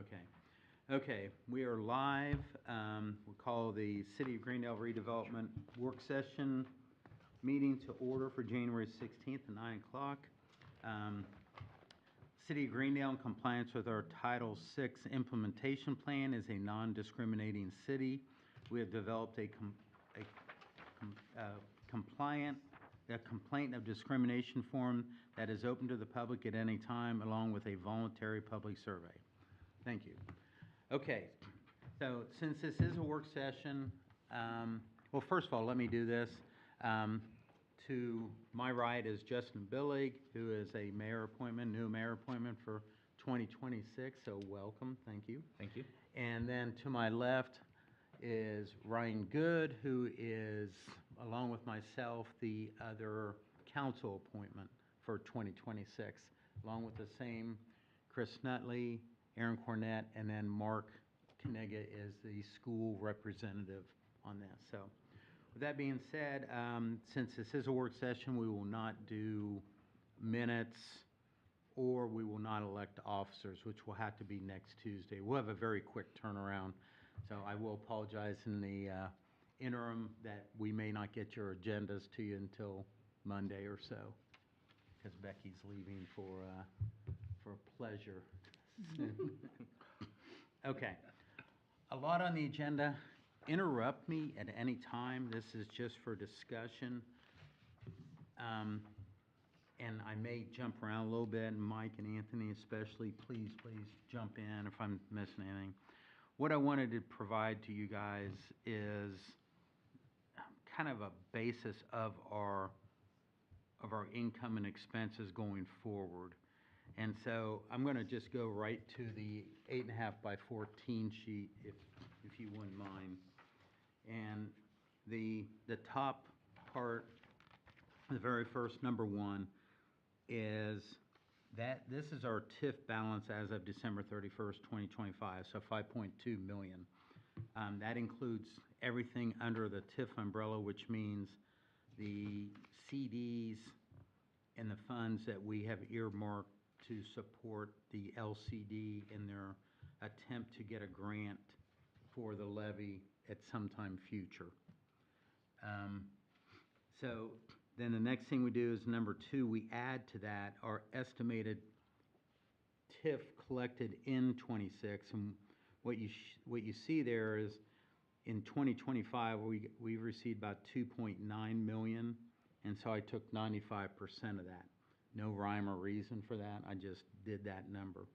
Okay. Okay, we are live. We'll call the City of Greendale Redevelopment Work Session meeting to order for January 16th at 9 o'clock. City of Greendale, in compliance with our Title VI implementation plan, is a non-discriminating city. We have developed a complaint of discrimination form that is open to the public at any time, along with a voluntary public survey. Thank you. Okay, so since this is a work session, well, first of all, let me do this. To my right is Justin Billig, who is a new mayor appointment for 2026, so welcome, thank you. Thank you. And then to my left is Ryan Good, who is, along with myself, the other council appointment for 2026, along with the same Chris Nutley, Aaron Cornett, and then Mark Knega is the school representative on this. So with that being said, since this is a work session, we will not do minutes or we will not elect officers, which will have to be next Tuesday. We'll have a very quick turnaround. So I will apologize in the interim that we may not get your agendas to you until Monday or so, because Becky's leaving for pleasure. Okay, a lot on the agenda. Interrupt me at any time. This is just for discussion. And I may jump around a little bit, and Mike and Anthony especially, please jump in if I'm missing anything. What I wanted to provide to you guys is kind of a basis of our income and expenses going forward. And so I'm going to just go right to the 8.5 by 14 sheet, if you wouldn't mind. And the top part, the very first number one, is that this is our TIF balance as of December 31st, 2025, so 5.2 million. That includes everything under the TIF umbrella, which means the CDs and the funds that we have earmarked to support the LCD in their attempt to get a grant for the levy at some time future. So then the next thing we do is number two, we add to that our estimated TIF collected in 26. And what you see there is in 2025, we received about 2.9 million. And so I took 95% of that. No rhyme or reason for that. I just did that number.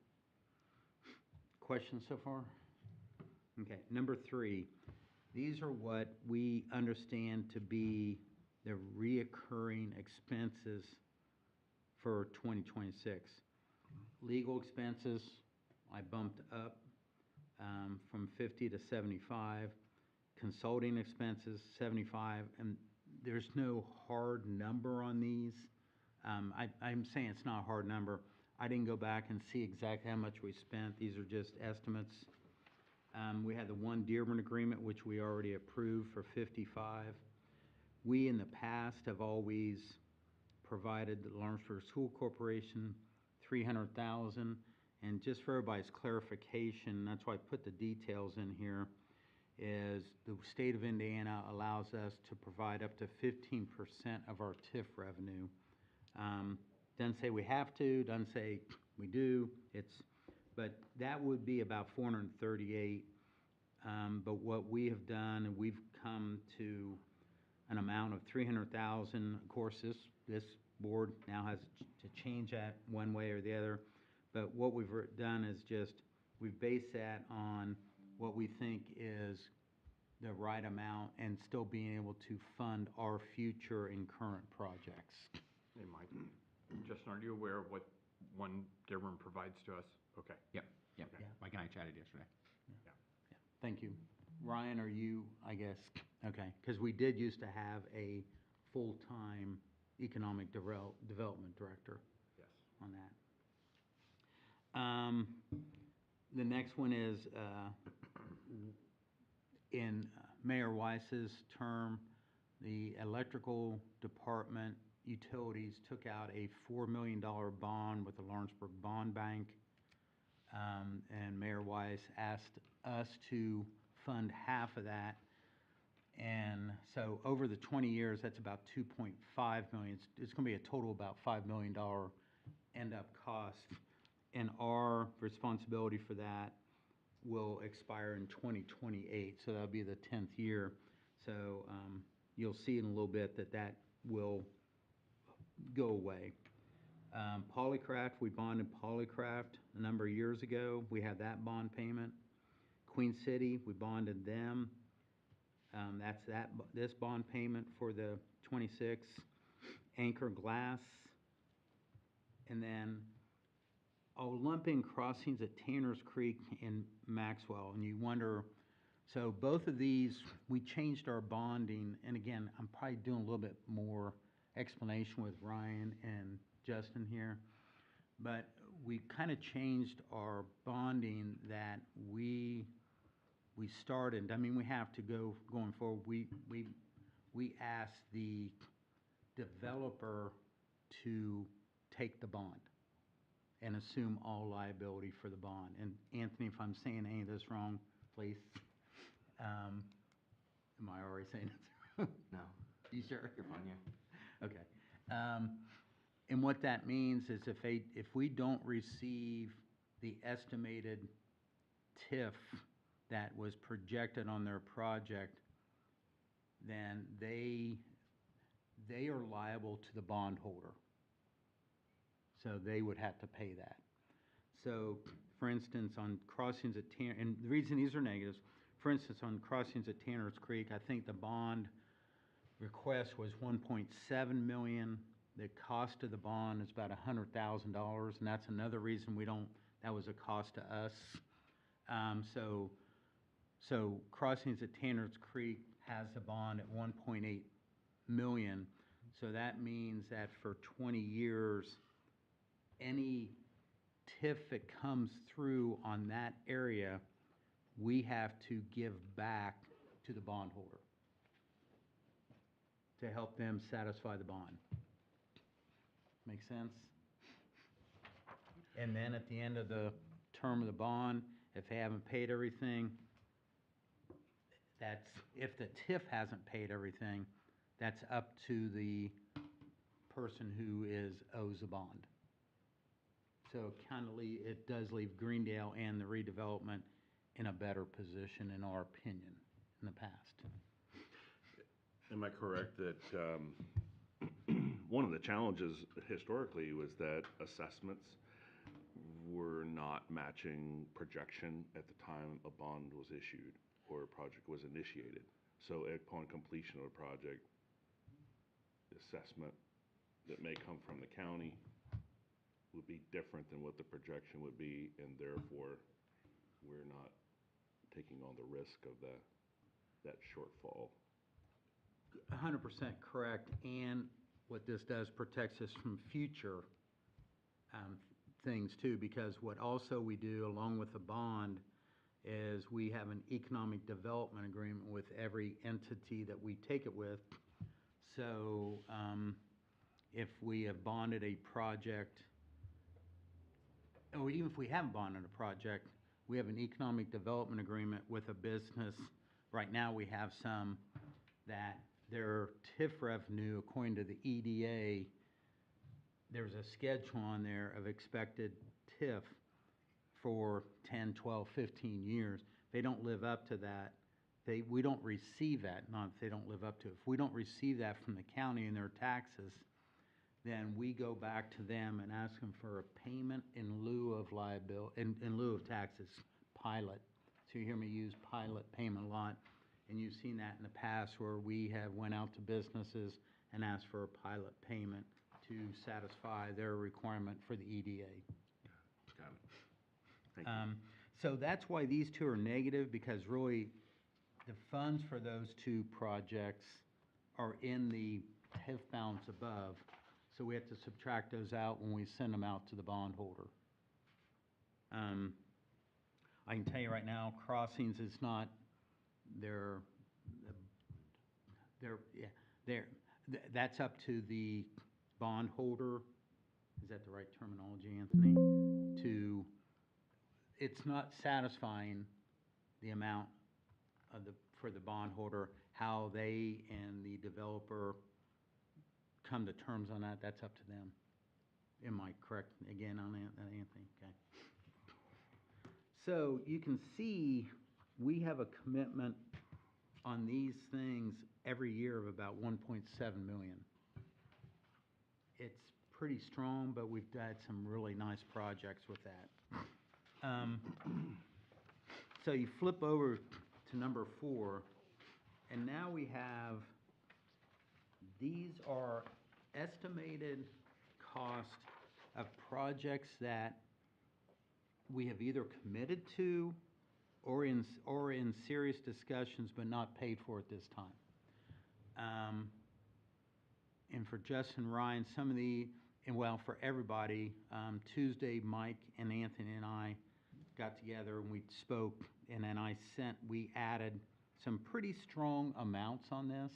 Questions so far? Okay, number three. These are what we understand to be the reoccurring expenses for 2026. Legal expenses, I bumped up from 50 to 75. Consulting expenses, 75. And there's no hard number on these. I'm saying it's not a hard number. I didn't go back and see exactly how much we spent. These are just estimates. We had the one Dearborn agreement, which we already approved for 55. We, in the past, have always provided the Lawrenceburg School Corporation $300,000. And just for everybody's clarification, that's why I put the details in here, is the state of Indiana allows us to provide up to 15% of our TIF revenue. Doesn't say we have to, doesn't say we do. But that would be about 438. But what we have done, and we've come to an amount of 300,000. Of course, this board now has to change that one way or the other. But what we've done is just we've based that on what we think is the right amount and still being able to fund our future and current projects. Hey, Mike, Justin, are you aware of what one Dearborn provides to us? Okay. Yep. Okay. Yeah. Mike and I chatted yesterday. Yeah. Thank you. Ryan, are you, I guess, okay, because we did used to have a full-time economic development director. Yes. On that. The next one is in Mayor Weiss's term, the electrical department utilities took out a $4 million bond with the Lawrenceburg Bond Bank. And Mayor Weiss asked us to fund half of that. And so over the 20 years, that's about 2.5 million. It's going to be a total about $5 million end-up cost. And our responsibility for that will expire in 2028, so that'll be the 10th year. So you'll see in a little bit that will go away. Polycraft, we bonded Polycraft a number of years ago. We had that bond payment. Queen City, we bonded them. That's this bond payment for the 26. Anchor Glass. And then I'll lump in crossings at Tanner's Creek and Maxwell. And you wonder, so both of these, we changed our bonding. And again, I'm probably doing a little bit more explanation with Ryan and Justin here. But we kind of changed our bonding that we started. I mean, we have to going forward. We asked the developer to take the bond and assume all liability for the bond. And Anthony, if I'm saying any of this wrong, please. Am I already saying it? No. You sure? You're fine, yeah. Okay. And what that means is if we don't receive the estimated TIF that was projected on their project, then they are liable to the bondholder. So they would have to pay that. So, for instance, on crossings at Tanner, and the reason these are negatives, for instance, on crossings at Tanner's Creek, I think the bond request was 1.7 million. The cost of the bond is about $100,000, and that's another reason that was a cost to us. So crossings at Tanner's Creek has a bond at 1.8 million. So that means that for 20 years, any TIF that comes through on that area, we have to give back to the bondholder to help them satisfy the bond. Make sense? And then at the end of the term of the bond, if they haven't paid everything, if the TIF hasn't paid everything, that's up to the person who owes the bond. So it does leave Greendale and the redevelopment in a better position, in our opinion, in the past. Am I correct that one of the challenges historically was that assessments were not matching projection at the time a bond was issued or a project was initiated? So upon completion of a project, the assessment that may come from the county would be different than what the projection would be, and therefore we're not taking on the risk of that shortfall. 100% correct. And what this does protects us from future things too, because what also we do along with the bond is we have an economic development agreement with every entity that we take it with. So if we have bonded a project, or even if we haven't bonded a project, we have an economic development agreement with a business. Right now we have some that their TIF revenue, according to the EDA, there's a schedule on there of expected TIF for 10, 12, 15 years. If they don't live up to that, we don't receive that. Not if they don't live up to it. If we don't receive that from the county in their taxes, then we go back to them and ask them for a payment in lieu of liability, in lieu of taxes, pilot. So you hear me use pilot payment a lot, and you've seen that in the past where we have went out to businesses and asked for a pilot payment to satisfy their requirement for the EDA. Got it. Thank you. So that's why these two are negative, because really the funds for those two projects are in the TIF balance above. So we have to subtract those out when we send them out to the bondholder. I can tell you right now, crossings is not, that's up to the bondholder. Is that the right terminology, Anthony? To it's not satisfying the amount of for the bondholder, how they and the developer come to terms on that, that's up to them. Am I correct again on that, Anthony? Okay. So you can see, we have a commitment on these things every year of about 1.7 million. It's pretty strong, but we've had some really nice projects with that. So you flip over to number 4, and now we have, these are estimated cost of projects that we have either committed to or in serious discussions but not paid for at this time. And for Justin, Ryan, some of the, and well, for everybody, Tuesday, Mike and Anthony and I got together and we spoke, and then we added some pretty strong amounts on this,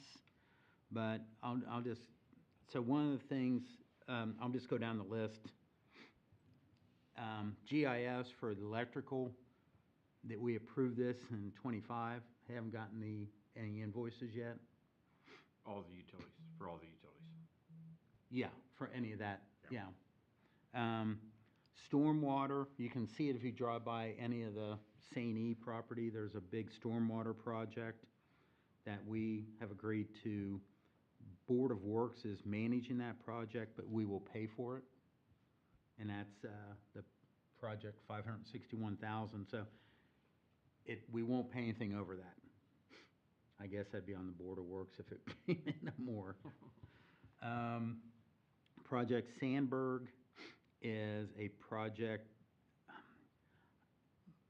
but I'll just, so one of the things, I'll just go down the list. GIS for the electrical, that we approved this in 25, haven't gotten any invoices yet. All the utilities, for all the utilities. Yeah, for any of that, yeah. Stormwater, you can see it if you drive by any of the St. E property, there's a big stormwater project that we have agreed to. Board of Works is managing that project, but we will pay for it. And that's the project, $561,000, so we won't pay anything over that. I guess that'd be on the Board of Works if it came in more. Project Sandberg is a project,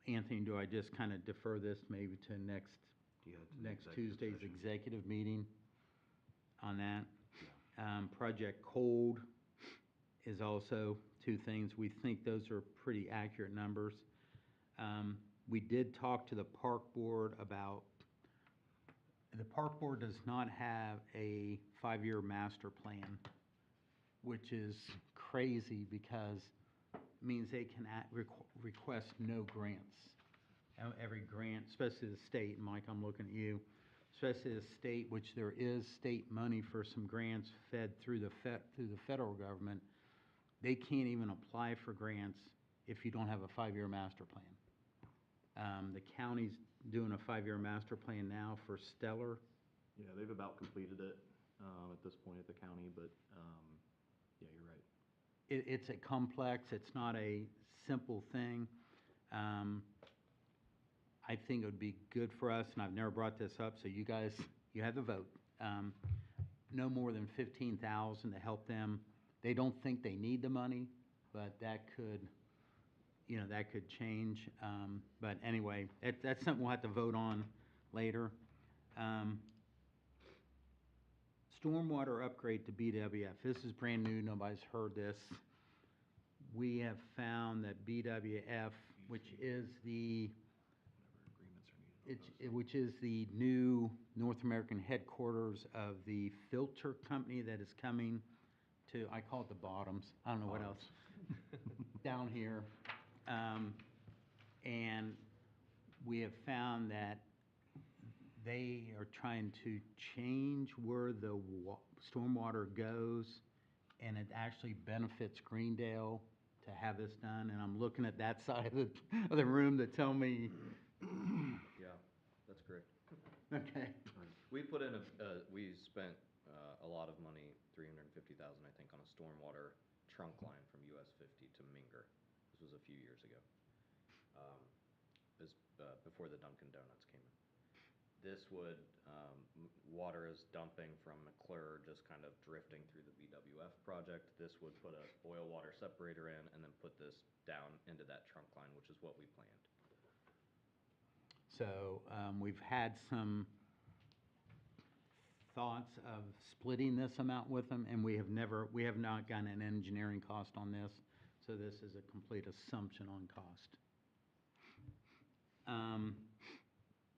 Anthony, do I just kind of defer this maybe to next Tuesday's executive meeting on that? Yeah. Project Cold is also 2 things. We think those are pretty accurate numbers. We did talk to the park board about, the park board does not have a 5-year master plan, which is crazy because it means they can request no grants. Every grant, especially the state, Mike, I'm looking at you, especially the state, which there is state money for some grants fed through the federal government, they can't even apply for grants if you don't have a 5-year master plan. The county's doing a 5-year master plan now for Stellar. Yeah, they've about completed it at this point at the county, but yeah, you're right. It's a complex, it's not a simple thing. I think it would be good for us, and I've never brought this up, so you guys, you have the vote. No more than $15,000 to help them. They don't think they need the money, but that could, that could change. But anyway, that's something we'll have to vote on later. Stormwater upgrade to BWF. This is brand new, nobody's heard this. We have found that BWF, which is the which is the new North American headquarters of the filter company that is coming to, I call it the Bottoms, I don't know what else, down here. And we have found that they are trying to change where the stormwater goes, and it actually benefits Greendale to have this done. And I'm looking at that side of the room to tell me. Yeah, that's correct. Okay. We put in we spent a lot of money, $350,000, I think, on a stormwater trunk line from US 50 to Minger. This was a few years ago. Before the Dunkin' Donuts came in. This would, water is dumping from McClure, just kind of drifting through the BWF project. This would put a oil water separator in and then put this down into that trunk line, which is what we planned. So we've had some thoughts of splitting this amount with them, and we have not gotten an engineering cost on this, so this is a complete assumption on cost.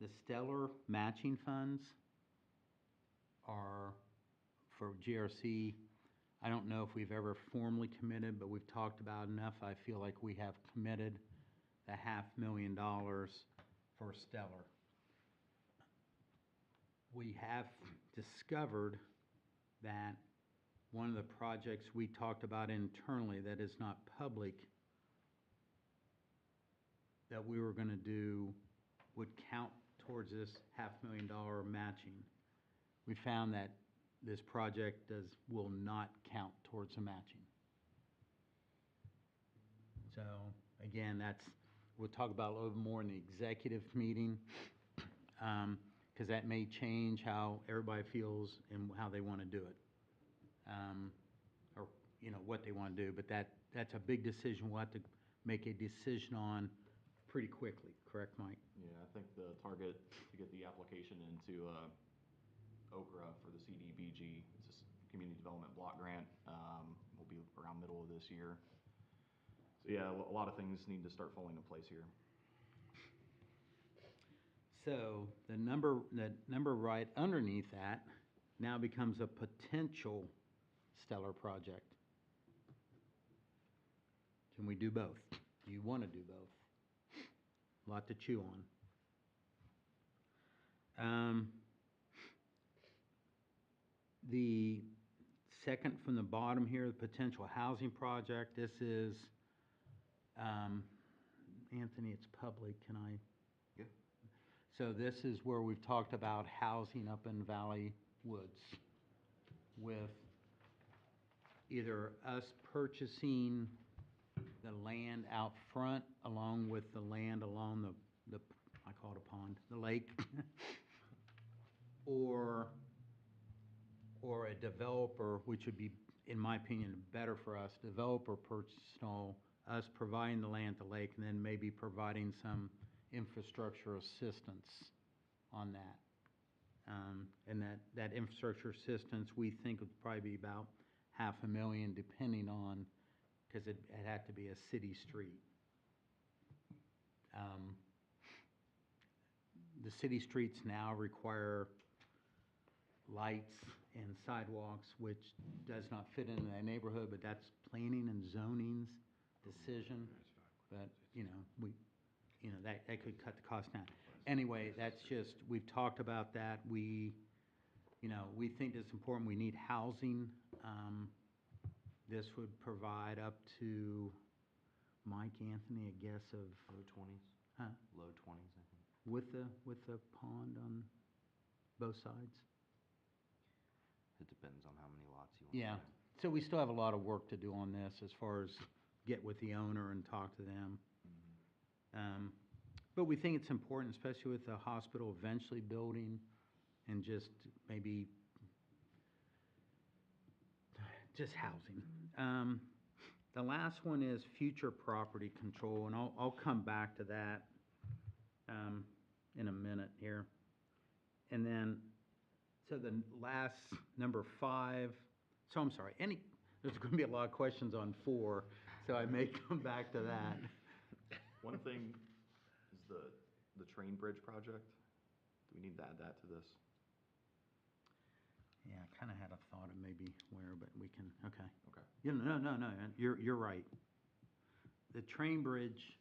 The Stellar matching funds are for GRC. I don't know if we've ever formally committed, but we've talked about enough. I feel like we have committed the $500,000 for Stellar. We have discovered that one of the projects we talked about internally that is not public, that we were gonna do, would count towards this $500,000 matching. We found that this project will not count towards the matching. So, again, we'll talk about a little more in the executive meeting, because that may change how everybody feels and how they want to do it. Or, what they want to do, but that's a big decision. We'll have to make a decision on pretty quickly, correct, Mike? Yeah, I think the target to get the application into Okra for the CDBG, it's a community development block grant, will be around middle of this year. So yeah, a lot of things need to start falling into place here. So the number right underneath that now becomes a potential Stellar project. Can we do both? Do you want to do both? A lot to chew on. The second from the bottom here, the potential housing project, this is, Anthony, it's public, can I? Yeah. So this is where we've talked about housing up in Valley Woods with either us purchasing the land out front along with the land along the I call it a pond, the lake, or a developer, which would be, in my opinion, better for us, developer purchasing all, us providing the land at the lake, and then maybe providing some infrastructure assistance on that. And that infrastructure assistance, we think would probably be about $500,000, depending on, because it had to be a city street. The city streets now require lights and sidewalks, which does not fit into that neighborhood, but that's planning and zoning's decision. But, that could cut the cost down. Anyway, that's just, we've talked about that. We think it's important. We need housing. This would provide up to, Mike, Anthony, a guess of, Low 20s? huh? Low 20s, I think. With the pond on both sides? It depends on how many lots you want. Yeah, so we still have a lot of work to do on this as far as get with the owner and talk to them. But we think it's important, especially with the hospital eventually building, and just maybe just housing. The last one is future property control, and I'll come back to that in a minute here. And then, so the last, number 5, so I'm sorry, there's going to be a lot of questions on 4, so I may come back to that. One thing is the train bridge project. Do we need to add that to this? Yeah, I kind of had a thought of maybe where, but we can, okay. Okay. Yeah, no, you're right. The train bridge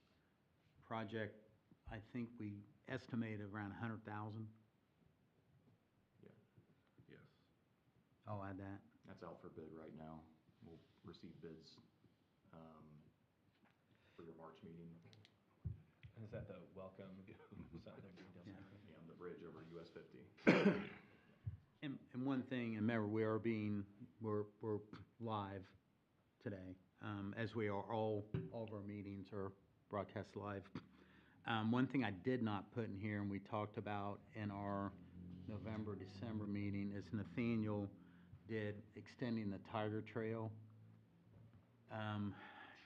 project, I think we estimated around 100,000. Yeah. Yes. I'll add that. That's out for bid right now. We'll receive bids for your March meeting. Is that the welcome? Side of Greendale Yeah. Center? Yeah, on the bridge over US 50. And one thing, and remember, we're live today, as we are, all of our meetings are broadcast live. One thing I did not put in here, and we talked about in our November, December meeting, is Nathaniel did extending the Tiger Trail,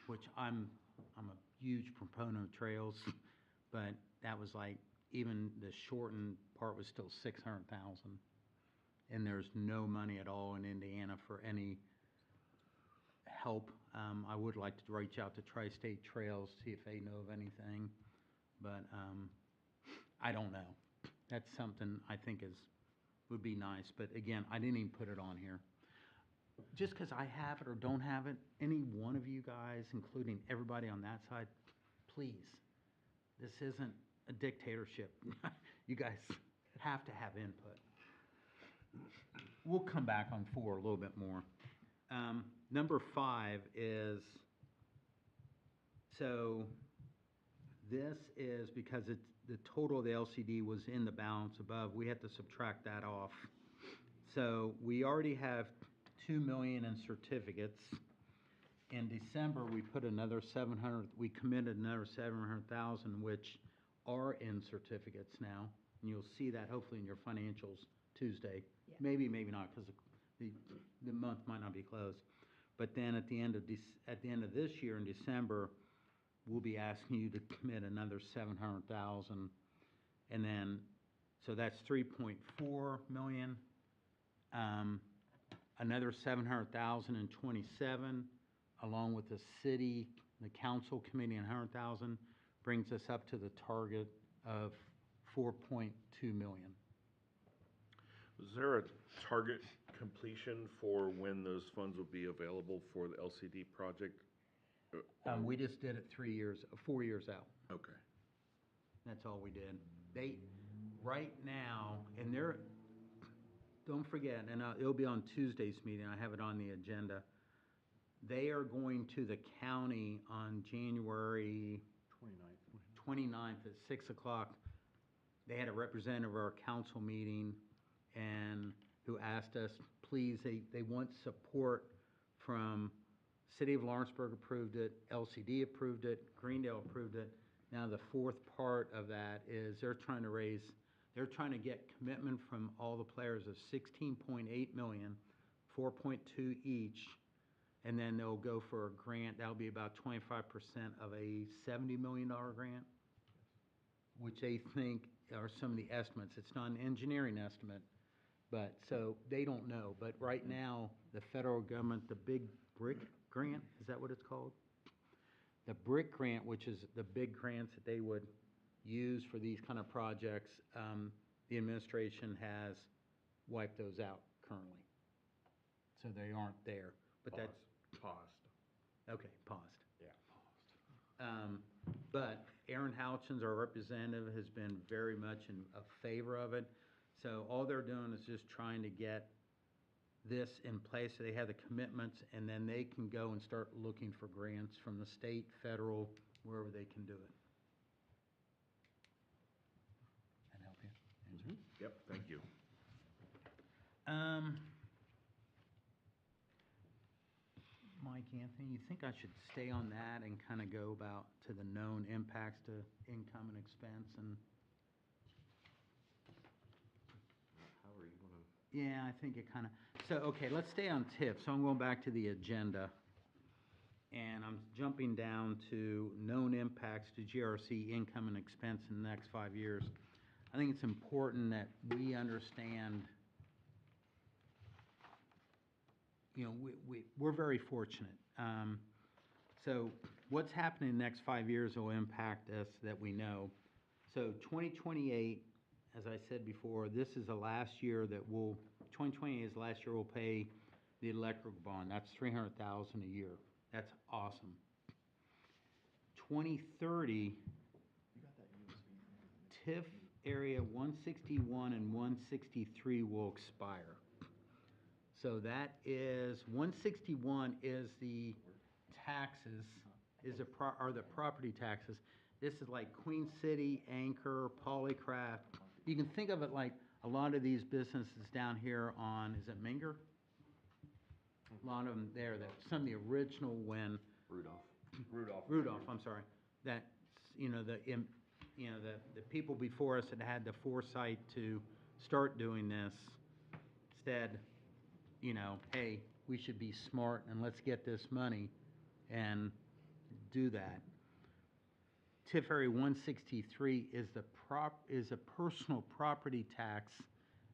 which I'm a huge proponent of trails, but that was like, even the shortened part was still 600,000. And there's no money at all in Indiana for any help. I would like to reach out to Tri-State Trails, see if they know of anything, but I don't know. That's something I think would be nice, but again, I didn't even put it on here. Just because I have it or don't have it, any one of you guys, including everybody on that side, please This isn't a dictatorship. You guys have to have input. We'll come back on 4 a little bit more. Number 5 is, so this is because it's, the total of the LCD was in the balance above, we had to subtract that off. So we already have 2 million in certificates. In December, we put another 700, we committed another 700,000, which are in certificates now. And you'll see that hopefully in your financials Tuesday. Yeah. Maybe, maybe not, because the month might not be closed. But then at the end of this year in December, we'll be asking you to commit another 700,000. And then, so that's 3.4 million. Another 700,000 in 27, along with the city, the council committee, and 100,000, brings us up to the target of 4.2 million. Was there a target completion for when those funds will be available for the LCD project? We just did it 4 years out. Okay. That's all we did. They, right now, and they're, don't forget, and it'll be on Tuesday's meeting, I have it on the agenda. They are going to the county on January 29th at 6 o'clock. They had a representative of our council meeting and who asked us, please, they want support from City of Lawrenceburg approved it, LCD approved it, Greendale approved it. Now the fourth part of that is they're trying to get commitment from all the players of 16.8 million, 4.2 each, and then they'll go for a grant. That'll be about 25% of a $70 million grant, which they think are some of the estimates. It's not an engineering estimate, but so they don't know. But right now, the federal government, the big brick grant, is that what it's called? The brick grant, which is the big grants that they would use for these kind of projects, the administration has wiped those out currently. So they aren't there. But that's Paused. okay, paused. Yeah. But Aaron Houchins, our representative, has been very much in favor of it. So all they're doing is just trying to get this in place so they have the commitments, and then they can go and start looking for grants from the state, federal, wherever they can do it. That help you? Answer? Yep, thank you. Mike, Anthony, you think I should stay on that and kind of go about to the known impacts to income and expense and? However you want to. Yeah, I think it kind of, so, okay, let's stay on TIF. So I'm going back to the agenda. And I'm jumping down to known impacts to GRC income and expense in the next 5 years. I think it's important that we understand, you know, we're very fortunate. So what's happening in the next 5 years will impact us that we know. So 2028, as I said before, this is the last year that 2028 is the last year we'll pay the electric bond. That's $300,000 a year. That's awesome. 2030, TIF area 161 and 163 will expire. So that is, 161 is the taxes, are the property taxes. This is like Queen City, Anchor, Polycraft. You can think of it like a lot of these businesses down here on, is it Minger? A lot of them there, that some of the original when. Rudolph, I'm sorry. That, you know, the people before us that had the foresight to start doing this said, you know, hey, we should be smart and let's get this money and do that. TIF area 163 is a personal property tax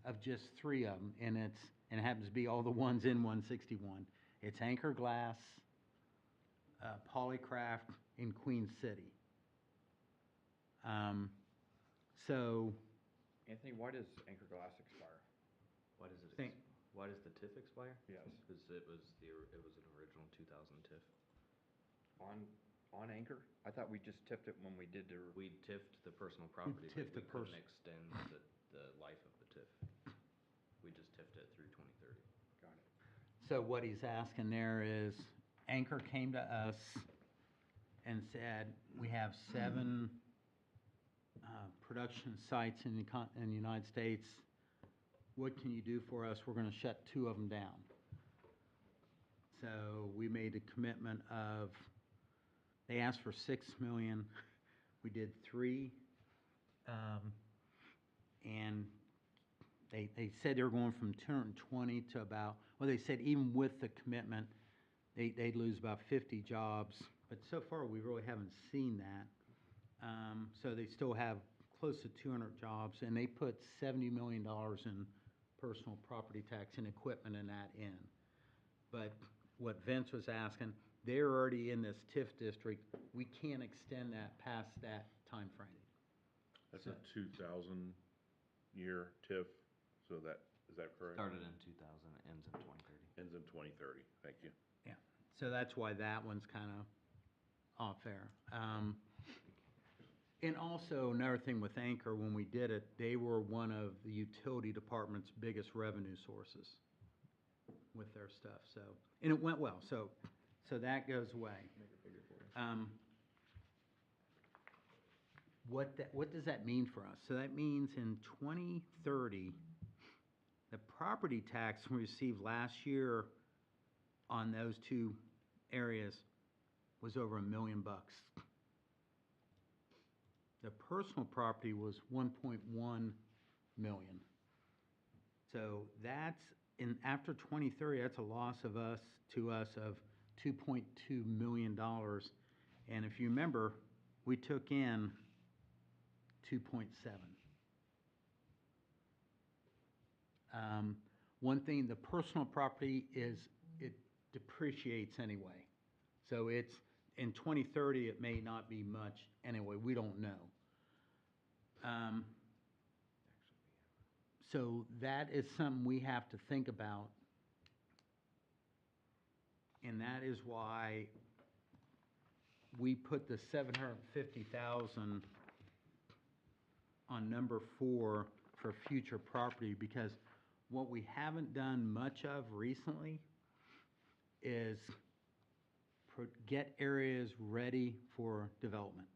of just 3 of them, and it happens to be all the ones in 161. It's Anchor Glass, Polycraft, in Queen City. So. Anthony, why does Anchor Glass expire? Why does it? Think- Why does the TIF expire? Yes. Because it was an original 2000 TIF. On on Anchor? I thought we just tipped it when we did the. We tiffed the personal property, but tiffed we the couldn't pers- extend the life of the TIF. We just tiffed it through 2030. Got it. So what he's asking there is, Anchor came to us and said, we have 7 production sites in the United States. What can you do for us? We're gonna shut 2 of them down. So we made a commitment of, they asked for 6 million. We did 3. And they said they were going from 220 to about, well, they said even with the commitment, they'd lose about 50 jobs. But so far, we really haven't seen that. So they still have close to 200 jobs, and they put $70 million in personal property tax and equipment and that in. But what Vince was asking, they're already in this TIF district. We can't extend that past that time frame. That's a 2,000 year TIF, so is that correct? Started in 2000, ends in 2030. Ends in 2030, thank you. Yeah, so that's why that one's kind of off there. And also, another thing with Anchor, when we did it, they were one of the utility department's biggest revenue sources with their stuff, so, and it went well, so that goes away. What does that mean for us? So that means in 2030, the property tax we received last year on those 2 areas was over $1 million. The personal property was 1.1 million. So that's, after 2030, that's a loss to us of $2.2 million. And if you remember, we took in 2.7. One thing, the personal property it depreciates anyway. So it's, in 2030, it may not be much anyway, we don't know. So that is something we have to think about. And that is why we put the 750,000 on number 4 for future property, because what we haven't done much of recently is get areas ready for development.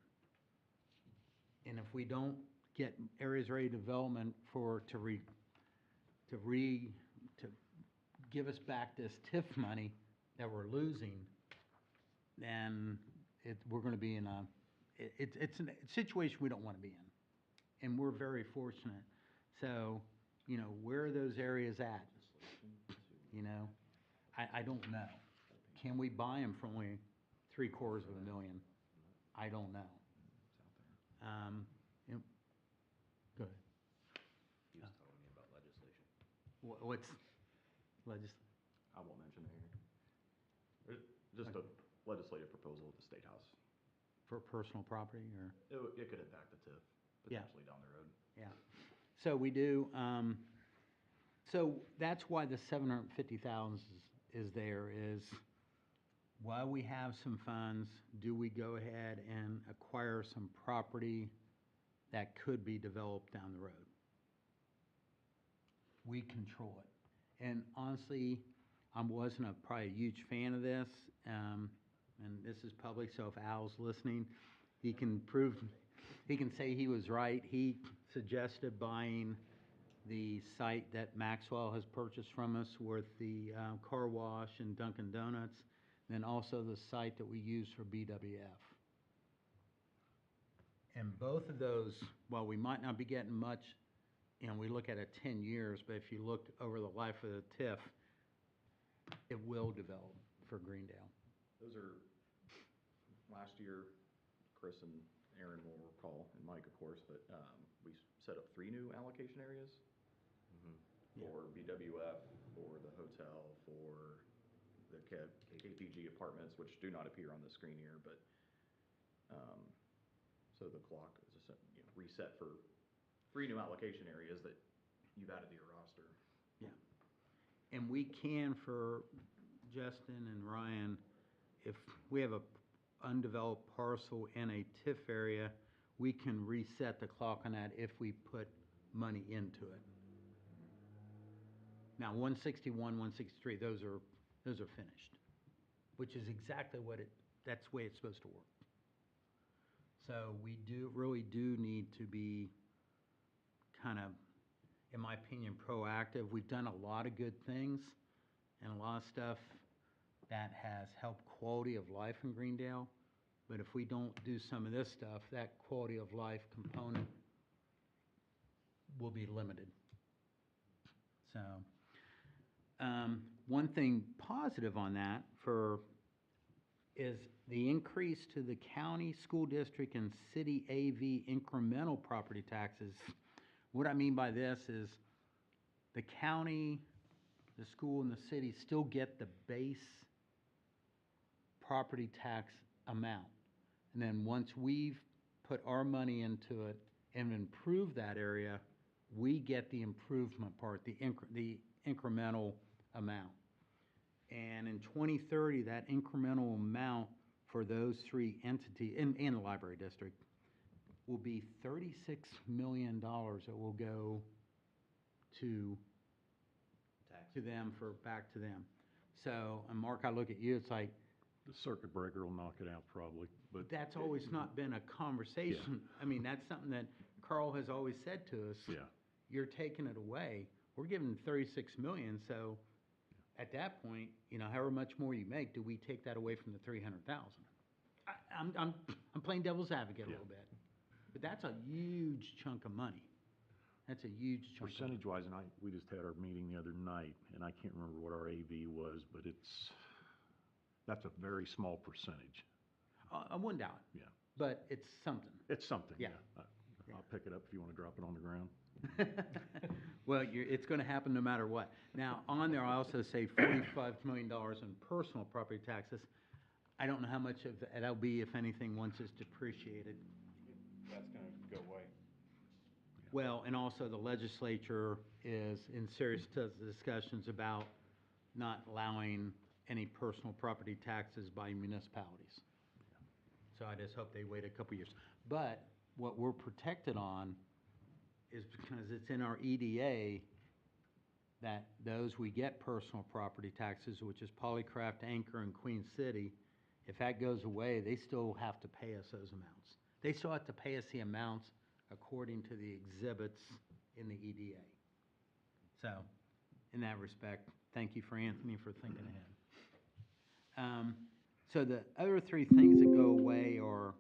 And if we don't get areas ready for development to give us back this TIF money that we're losing, then we're going to be in it's a situation we don't want to be in. And we're very fortunate. So, where are those areas at? I don't know. Can we buy them for only $750,000? I don't know. Go ahead. He was telling me about legislation. What's legislation? I won't mention it here. There's just a legislative proposal at the State House. For personal property, or? It could impact the TIF Yeah. potentially down the road. Yeah. So we do, so that's why the 750,000 is there, is while we have some funds, do we go ahead and acquire some property that could be developed down the road? We control it. And honestly, I wasn't probably a huge fan of this, and this is public, so if Al's listening, he can say he was right. He suggested buying the site that Maxwell has purchased from us with the car wash and Dunkin' Donuts, then also the site that we use for BWF. And both of those, while we might not be getting much, we look at it 10 years, but if you look over the life of the TIF, it will develop for Greendale. Those are, last year, Chris and Aaron will recall, and Mike, of course, but we set up 3 new allocation areas for BWF, for the hotel, for the KPG apartments, which do not appear on the screen here, but so the clock is reset for 3 new allocation areas that you've added to your roster. Yeah. And we can, for Justin and Ryan, if we have a undeveloped parcel in a TIF area, we can reset the clock on that if we put money into it. Now, 161, 163, those are finished, which is exactly that's the way it's supposed to work. So we really do need to be kind of, in my opinion, proactive. We've done a lot of good things and a lot of stuff that has helped quality of life in Greendale. But if we don't do some of this stuff, that quality of life component will be limited. So, one thing positive on that is the increase to the county, school district, and city AV incremental property taxes. What I mean by this is the county, the school, and the city still get the base property tax amount. And then once we've put our money into it and improve that area, we get the improvement part, the incremental amount. And in 2030, that incremental amount for those three entities, in the library district, will be $36 million that will go to them, back to them. So, and Mark, I look at you, it's like, The circuit breaker will knock it out probably, but. that's always not been a conversation. I mean, that's something that Carl has always said to us. Yeah. You're taking it away. We're giving 36 million, so at that point, however much more you make, do we take that away from the 300,000? I'm playing devil's advocate a little bit, but that's a huge chunk of money. That's a huge chunk. Percentage-wise, and we just had our meeting the other night, and I can't remember what our AV was, but that's a very small percentage. I wouldn't doubt it. Yeah. But it's something. It's something, Yeah. yeah. I'll pick it up if you want to drop it on the ground. Well, it's going to happen no matter what. Now, on there, I also say $45 million in personal property taxes. I don't know how much of that'll be, if anything, once it's depreciated. That's gonna go away. Well, and also the legislature is in serious discussions about not allowing any personal property taxes by municipalities. So I just hope they wait a couple years. But what we're protected on is because it's in our EDA that those we get personal property taxes, which is Polycraft, Anchor, and Queen City, if that goes away, they still have to pay us those amounts. They still have to pay us the amounts according to the exhibits in the EDA. So, in that respect, thank you for Anthony for thinking ahead. So the other three things that go away are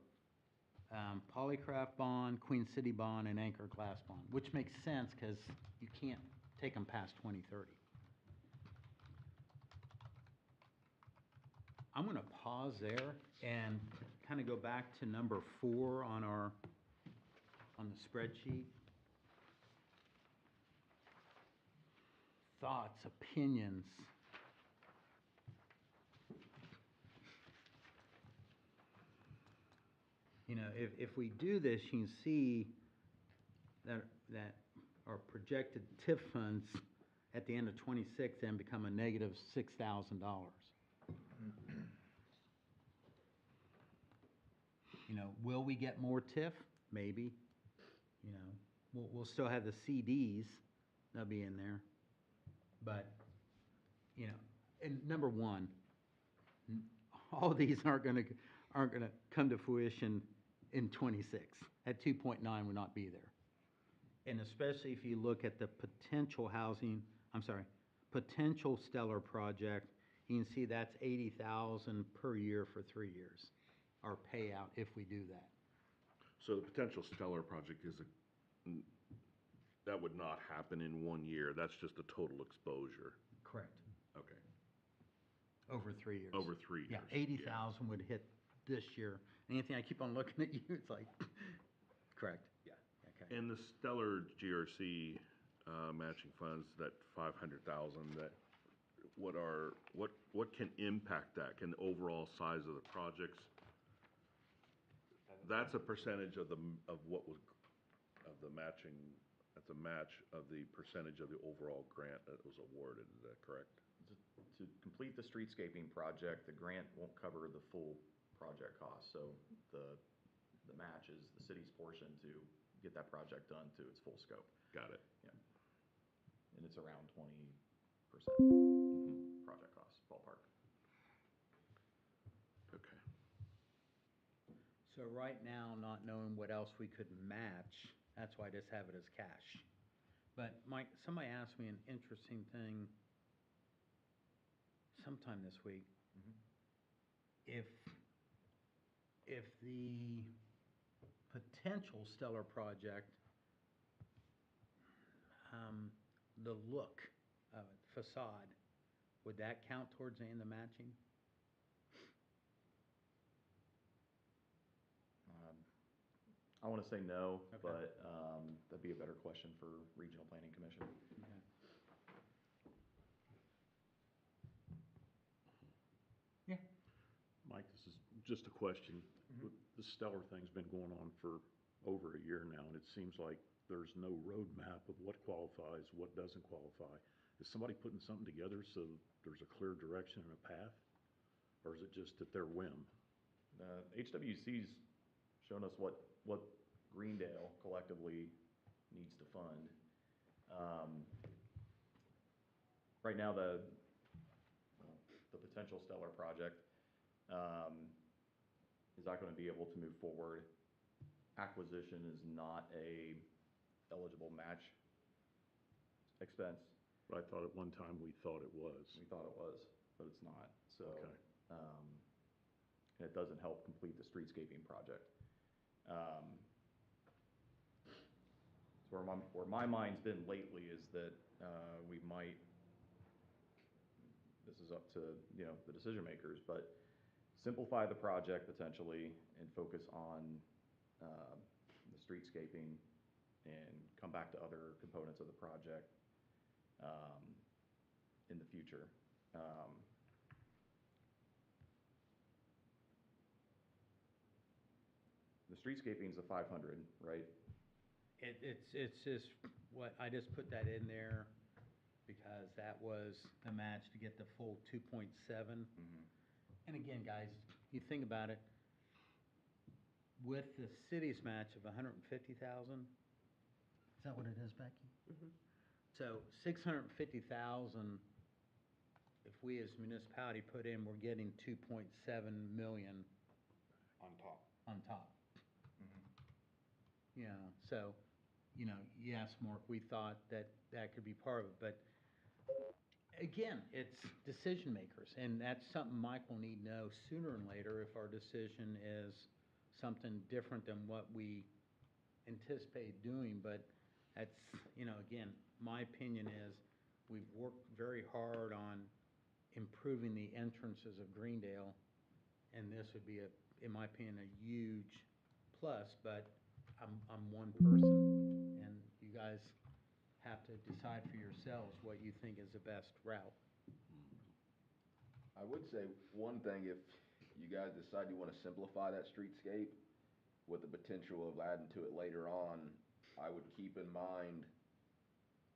Polycraft bond, Queen City bond, and Anchor Glass bond, which makes sense because you can't take them past 2030. I'm going to pause there and kind of go back to number 4 on the spreadsheet. Thoughts, opinions. If we do this, you can see that our projected TIF funds at the end of 26 then become a negative $6,000. Will we get more TIF? Maybe. We'll still have the CDs that'll be in there, but and number one, all these aren't gonna come to fruition in 26. At 2.9 will not be there, and especially if you look at the potential stellar project, you can see that's 80,000 per year for 3 years, our payout if we do that. So the potential stellar project that would not happen in 1 year. That's just the total exposure. Correct. Okay. Over 3 years. Over 3 years. Yeah, 80,000 would hit this year. Anthony, I keep on looking at you, it's like, correct. Yeah. Okay. And the stellar GRC matching funds, that 500,000, what can impact that? Can the overall size of the projects? That's a percentage of the matching. That's a match of the percentage of the overall grant that was awarded. Is that correct? To complete the streetscaping project, the grant won't cover the full project cost. So the match is the city's portion to get that project done to its full scope. Got it. And it's around 20% project cost, ballpark. Okay. So right now, not knowing what else we could match, that's why I just have it as cash. But Mike, somebody asked me an interesting thing sometime this week. If the potential stellar project, the look of it, facade, would that count towards any of the matching? I want to say no, Okay. but that'd be a better question for Regional Planning Commission. Okay. Yeah. Mike, this is just a question. The Stellar thing's been going on for over a year now, and it seems like there's no roadmap of what qualifies, what doesn't qualify. Is somebody putting something together so there's a clear direction and a path? Or is it just at their whim? HWC's shown us what Greendale collectively needs to fund. Right now, the potential stellar project is not going to be able to move forward. Acquisition is not a eligible match expense. I thought at one time we thought it was. We thought it was, but it's not. So, Okay. And it doesn't help complete the streetscaping project. So where my mind's been lately is that we might, this is up to, the decision makers, but simplify the project potentially and focus on the streetscaping and come back to other components of the project in the future. The streetscaping's a 500, right? It's just what, I just put that in there because that was the match to get the full 2.7. And again, guys, you think about it, with the city's match of 150,000, is that what it is, Becky? So 650,000, if we as municipality put in, we're getting 2.7 million On top. on top. Yeah, so, yes, Mark, we thought that that could be part of it, but again, it's decision makers, and that's something Mike will need to know sooner than later if our decision is something different than what we anticipate doing, but that's, again, my opinion is we've worked very hard on improving the entrances of Greendale, and this would be in my opinion, a huge plus, but I'm one person, and you guys have to decide for yourselves what you think is the best route. I would say one thing, if you guys decide you want to simplify that streetscape with the potential of adding to it later on, I would keep in mind,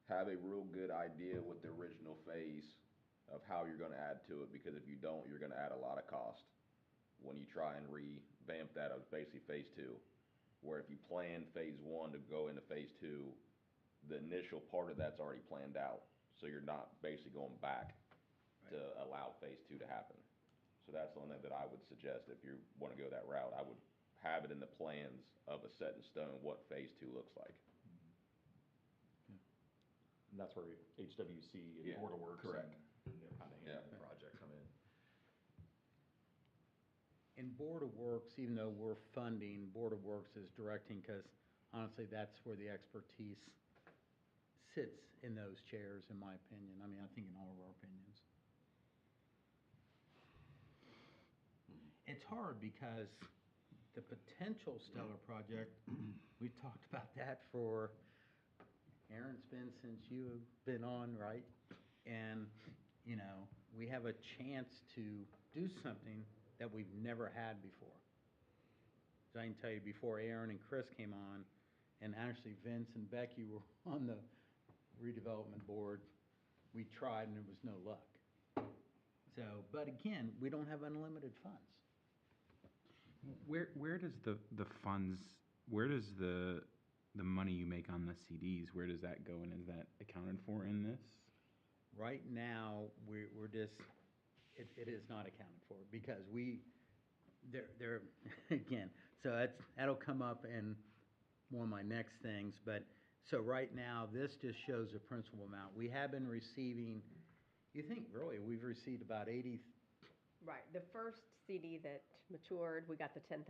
have a real good idea with the original phase of how you're going to add to it, because if you don't, you're going to add a lot of cost when you try and revamp that of basically phase 2. Where if you plan phase 1 to go into phase 2, the initial part of that's already planned out. So you're not basically going back to allow phase 2 to happen. So that's the only thing that I would suggest if you want to go that route. I would have it in the plans of a set in stone what phase 2 looks like. And that's where HWC and Yeah, Board of Works correct. and kind of Yeah. the project come in. In Board of Works, even though we're funding, Board of Works is directing, because honestly, that's where the expertise sits in those chairs, in my opinion. I mean, I think in all of our opinions. It's hard because the potential stellar project, we've talked about that for, Aaron's been since you've been on, right? And, we have a chance to do something that we've never had before. So I can tell you, before Aaron and Chris came on, and actually Vince and Becky were on the redevelopment board, we tried and there was no luck. So, but again, we don't have unlimited funds. Where does the funds, where does the money you make on the CDs, where does that go, and is that accounted for in this? Right now, we're just, it is not accounted for, because they're, again, so that'll come up in one of my next things, but, so right now, this just shows the principal amount. We have been receiving, you think, really, we've received about 80, Right, the first CD that matured, we got the $10,000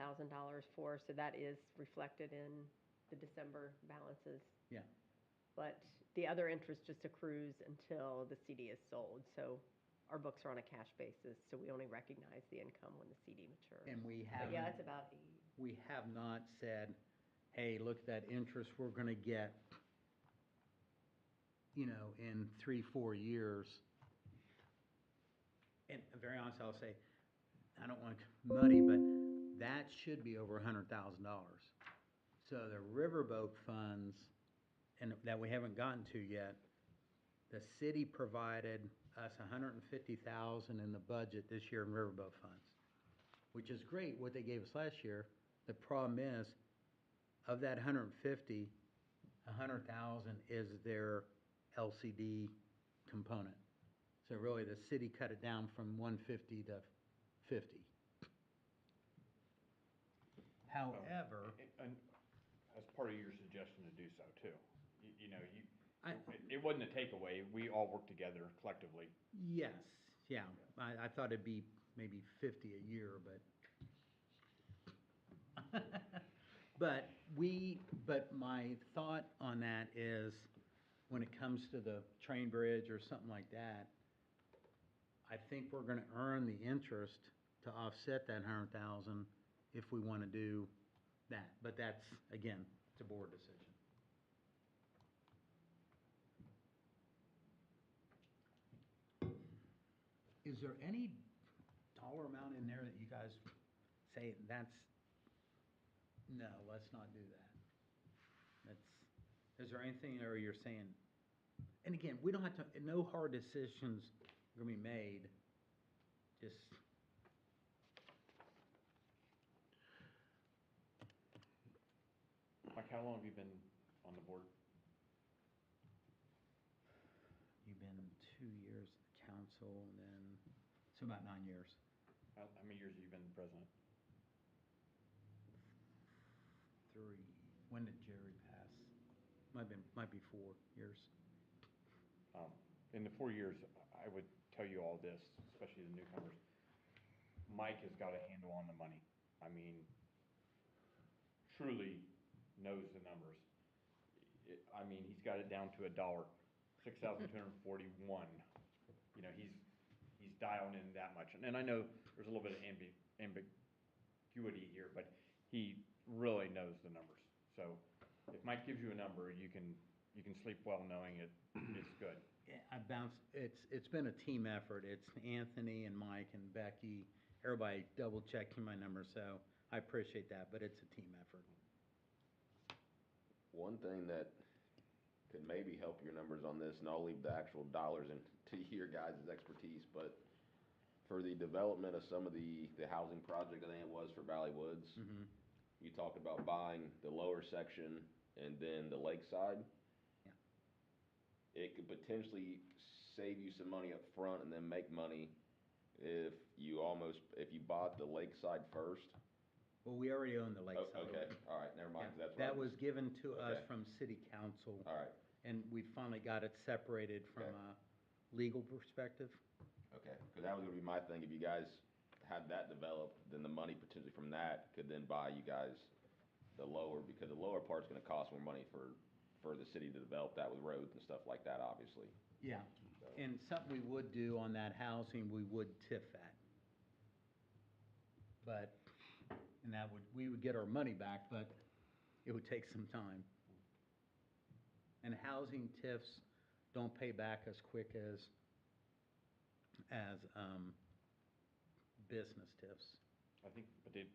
for, so that is reflected in the December balances. yeah. But the other interest just accrues until the CD is sold, so our books are on a cash basis, so we only recognize the income when the CD matures. And we But have. yeah, it's about 80. We have not said, hey, look at that interest we're gonna get, in 3-4 years. And very honest, I'll say, I don't want to muddy, but that should be over $100,000. So the riverboat funds, and that we haven't gotten to yet, the city provided us $150,000 in the budget this year in riverboat funds, which is great, what they gave us last year. The problem is, of that 150, 100,000 is their LCD component. So really, the city cut it down from 150 to 50. However, And as part of your suggestion to do so too, I, it wasn't a takeaway, we all worked together collectively. yes, yeah, I thought it'd be maybe 50 a year, but but my thought on that is, when it comes to the train bridge or something like that, I think we're gonna earn the interest to offset that 100,000 if we wanna do that, but that's, again, it's a board decision. Is there any dollar amount in there that you guys say, no, let's not do that? Is there anything there you're saying, and again, we don't have to, no hard decisions are gonna be made, just. Mike, how long have you been on the board? You've been 2 years at the council, and then, so about 9 years. How many years have you been president? 3. When did Jerry pass? Might be 4 years. In the 4 years, I would tell you all this, especially the newcomers. Mike has got a handle on the money. I mean, truly knows the numbers. He's got it down to a dollar, 6,241. He's dialing in that much. And I know there's a little bit of ambiguity here, but he really knows the numbers. So if Mike gives you a number, you can sleep well knowing it's good. Yeah, it's been a team effort. It's Anthony and Mike and Becky, everybody double checking my numbers, so I appreciate that, but it's a team effort. One thing that could maybe help your numbers on this, and I'll leave the actual dollars to your guys' expertise, but for the development of some of the housing project, I think it was for Valley Woods, you talked about buying the lower section and then the lakeside. It could potentially save you some money up front and then make money if you bought the lakeside first. Well, we already own the lakeside. Okay, all right, never mind. Yeah, That's that right. was given to us Okay. from city council. All right. And we finally got it separated from Okay. a legal perspective. Okay, because that was gonna be my thing. If you guys had that developed, then the money potentially from that could then buy you guys the lower, because the lower part's gonna cost more money for the city to develop that with roads and stuff like that, obviously. Yeah, and something we would do on that housing, we would TIF that. But, and we would get our money back, but it would take some time. And housing TIFs don't pay back as quick as business TIFs. I think,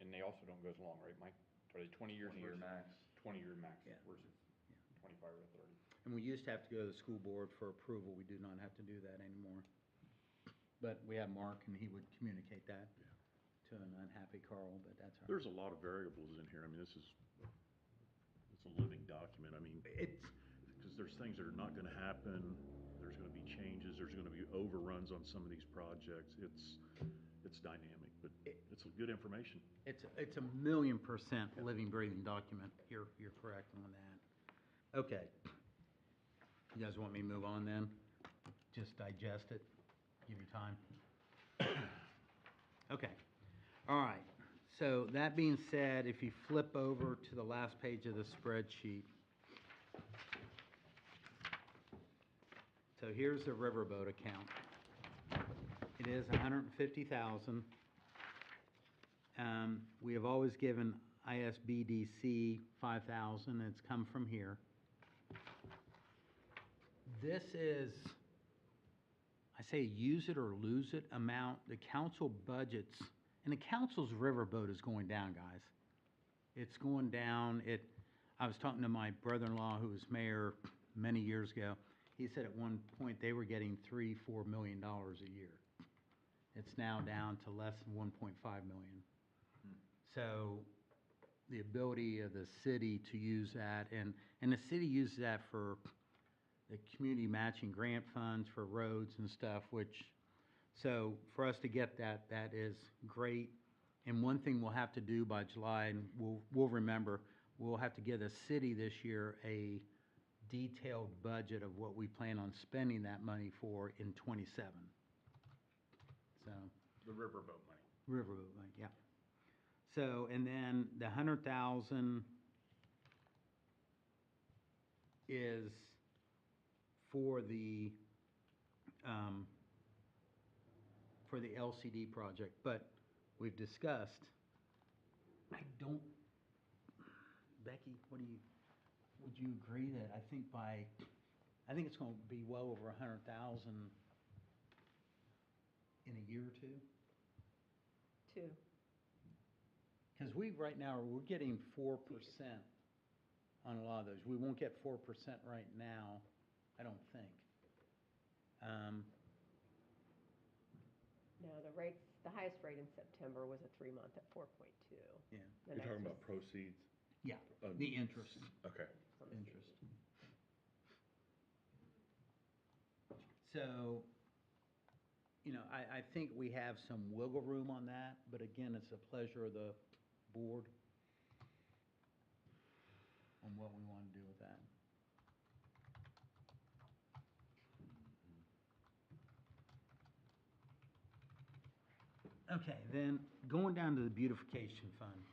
and they also don't go as long, right, Mike? Are they 20 years? 20-year max. 20-year max Yeah. versus 25 or 30. And we used to have to go to the school board for approval. We do not have to do that anymore. But we have Mark, and he would communicate that to an unhappy Carl, but that's all right. There's a lot of variables in here. I mean, it's a living document. I mean, It's, because there's things that are not gonna happen, there's gonna be changes, there's gonna be overruns on some of these projects. It's dynamic, but it's good information. it's a 1,000,000% living, breathing document. You're correct on that. Okay. You guys want me to move on then? Just digest it, give you time? Okay. All right. So that being said, if you flip over to the last page of the spreadsheet. So here's the riverboat account. It is 150,000. We have always given ISBDC 5,000. It's come from here. This is, I say use it or lose it amount. The council budgets, and the council's riverboat is going down, guys. It's going down. I was talking to my brother-in-law who was mayor many years ago. He said at one point they were getting $3-4 million a year. It's now down to less than 1.5 million. So the ability of the city to use that, and the city uses that for the community matching grant funds for roads and stuff, so for us to get that is great. And one thing we'll have to do by July, and we'll remember, we'll have to give the city this year a detailed budget of what we plan on spending that money for in '27. So. The riverboat money. Riverboat money, yeah. So, and then the 100,000 is for the LCD project, but we've discussed, Becky, would you agree that I think it's gonna be well over 100,000 in a year or two? 2. Because right now, we're getting 4% on a lot of those. We won't get 4% right now, I don't think. No, the highest rate in September was a 3-month at 4.2. Yeah. The You're next talking was about proceeds? Yeah, the interest. Okay. on the Interest. So, I think we have some wiggle room on that, but again, it's a pleasure of the board on what we want to do with that. Okay, then going down to the beautification fund.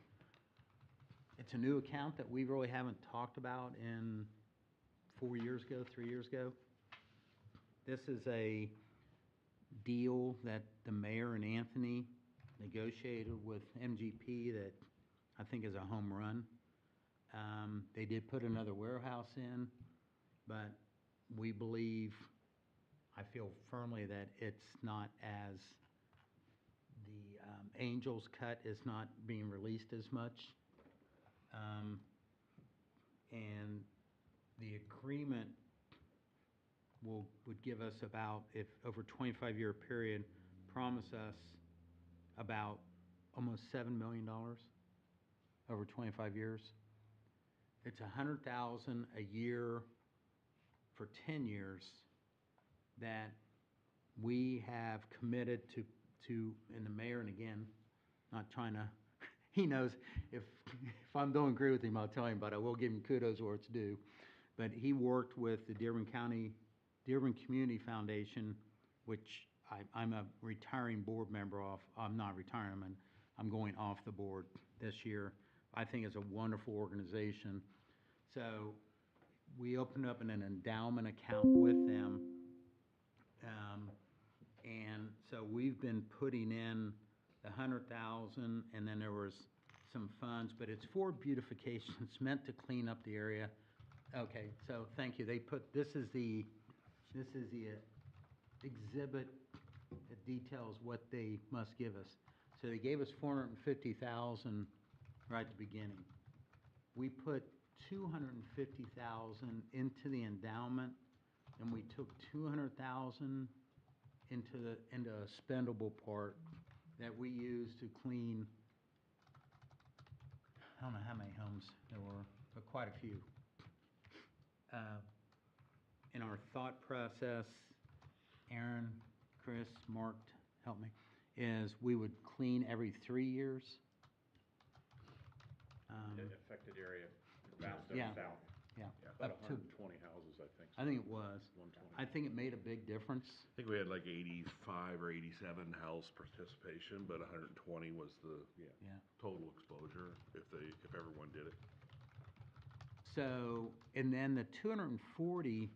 It's a new account that we really haven't talked about in 4 years ago, 3 years ago. This is a deal that the mayor and Anthony negotiated with MGP that I think is a home run. They did put another warehouse in, but we believe, I feel firmly that it's not as, the Angels cut is not being released as much. And the agreement would give us about, if over a 25-year period, promise us about almost $7 million over 25 years. It's 100,000 a year for 10 years that we have committed to, and the mayor, and again, not trying to, he knows if I don't agree with him, I'll tell him, but I will give him kudos where it's due. But he worked with the Dearborn Community Foundation, which I'm a retiring board member of. I'm not retiring, I'm going off the board this year. I think it's a wonderful organization. So we opened up an endowment account with them. And so we've been putting in the 100,000, and then there was some funds, but it's for beautification. It's meant to clean up the area. Okay, so thank you. This is the exhibit that details what they must give us. So they gave us 450,000 right at the beginning. We put 250,000 into the endowment, and we took 200,000 into a spendable part that we use to clean, I don't know how many homes there were, but quite a few. In our thought process, Aaron, Chris, Mark, help me, is we would clean every 3 years. The affected area, Mount Yeah. South. Yeah, About up to, 120 houses, I think. I think it was. 120. I think it made a big difference. I think we had like 85 or 87 house participation, but 120 was the Yeah. total exposure if everyone did it. So, and then the 240,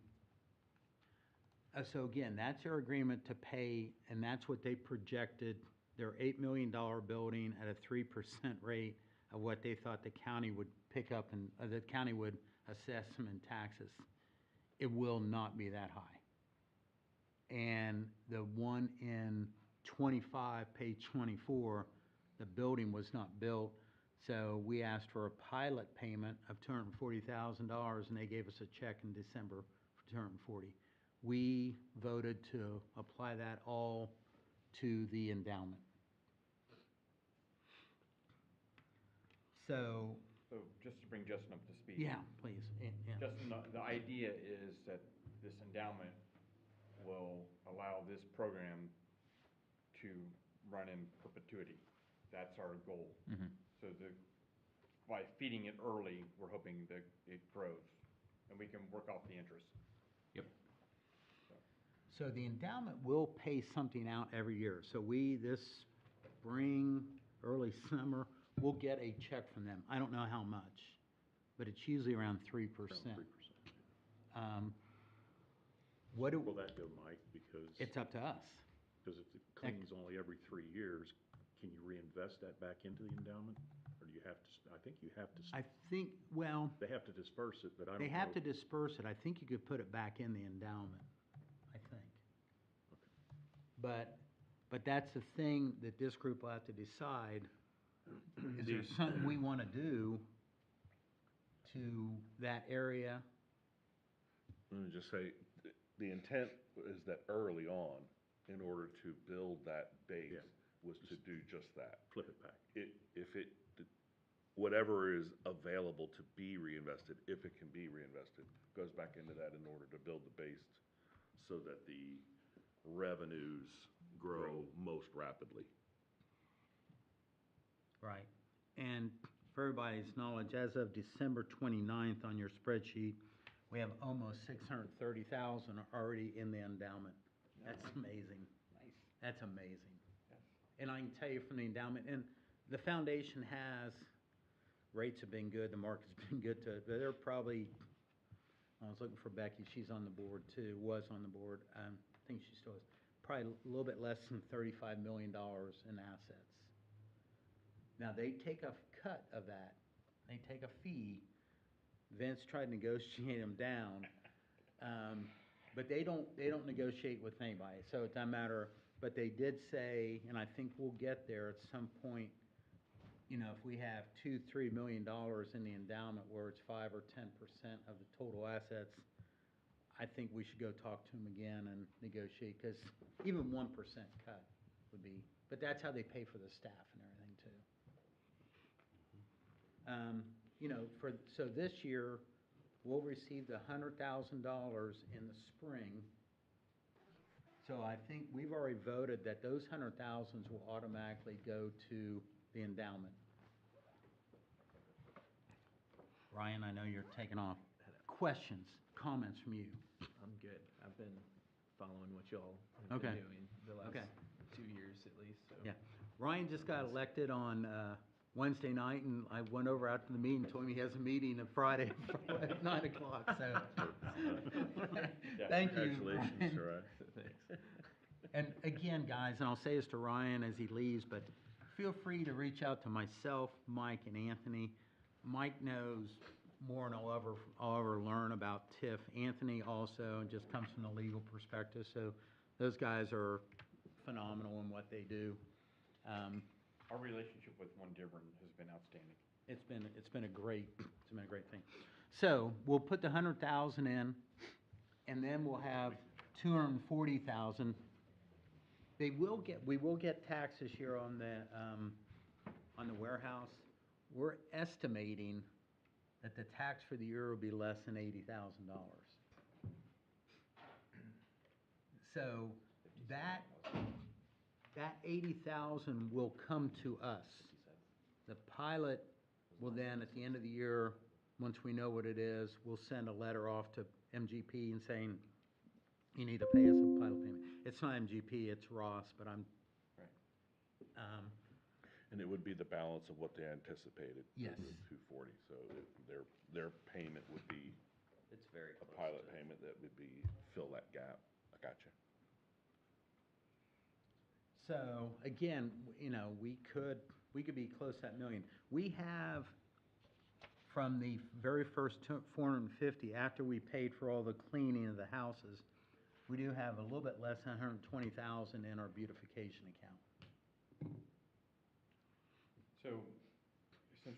so again, that's our agreement to pay, and that's what they projected, their $8 million building at a 3% rate of what they thought the county would pick up and, the county would assess them in taxes. It will not be that high. And the one in 25, page 24, the building was not built, so we asked for a pilot payment of $240,000, and they gave us a check in December for $240,000. We voted to apply that all to the endowment. So, So just to bring Justin up to speed. yeah, please, yeah. Justin, the idea is that this endowment will allow this program to run in perpetuity. That's our goal. Mhm. So by feeding it early, we're hoping that it grows, and we can work off the interest. Yep. So the endowment will pay something out every year. So we, this spring, early summer, we'll get a check from them. I don't know how much, but it's usually around 3%. Around 3%. What do, Will that go, Mike? Because it's up to us. if it cleans only every 3 years, can you reinvest that back into the endowment? Or do you have to, I think you have to, I think, well, they have to disperse it, but I don't know. they have to disperse it. I think you could put it back in the endowment, I think. But that's the thing that this group will have to decide. Is there something we want to do to that area? Let me just say, the intent is that early on, in order to build that base, Yeah. was to do just that. Flip it back. Whatever is available to be reinvested, if it can be reinvested, goes back into that in order to build the base so that the revenues grow most rapidly. Right. And for everybody's knowledge, as of December 29th on your spreadsheet, we have almost 630,000 already in the endowment. That's amazing. Nice. That's amazing. Yes. And I can tell you from the endowment, and the foundation has, rates have been good, the market's been good to it, but they're probably, I was looking for Becky, she's on the board too, was on the board, I think she still is, probably a little bit less than $35 million in assets. Now, they take a cut of that, they take a fee. Vince tried to negotiate them down, but they don't negotiate with anybody, so it doesn't matter. But they did say, and I think we'll get there at some point, you know, if we have $2-3 million in the endowment where it's 5 or 10% of the total assets, I think we should go talk to them again and negotiate, because even 1% cut would be, but that's how they pay for the staff and everything too. You know, so this year, we'll receive the $100,000 in the spring. So I think we've already voted that those 100,000s will automatically go to the endowment. Ryan, I know you're taking off. Questions, comments from you? I'm good. I've been following what y'all have Okay. been doing the last Okay. 2 years at least, so. Yeah. Ryan just got elected on Wednesday night, and I went over out to the meeting, told him he has a meeting on Friday at 9 o'clock, so. Thank you. Congratulations, Ryan. Sarai. Thanks. And again, guys, and I'll say this to Ryan as he leaves, but feel free to reach out to myself, Mike, and Anthony. Mike knows more than I'll ever learn about TIF. Anthony also just comes from the legal perspective, so those guys are phenomenal in what they do. Our relationship with One Dearborn has been outstanding. It's been a great thing. So we'll put the 100,000 in, and then we'll have 240,000 we will get tax this year on the warehouse. We're estimating that the tax for the year will be less than $80,000. So that 80,000 will come to us. The pilot will then, at the end of the year, once we know what it is, we'll send a letter off to MGP and saying, you need to pay us a pilot payment. It's not MGP, it's Ross, but I'm, And it would be the balance of what they anticipated. Yes. The 240, so their payment would be It's very a close pilot to- payment that would be, fill that gap. I gotcha. so, again, we could be close to that million. We have, from the very first 450, after we paid for all the cleaning of the houses, we do have a little bit less than 120,000 in our beautification account. So, since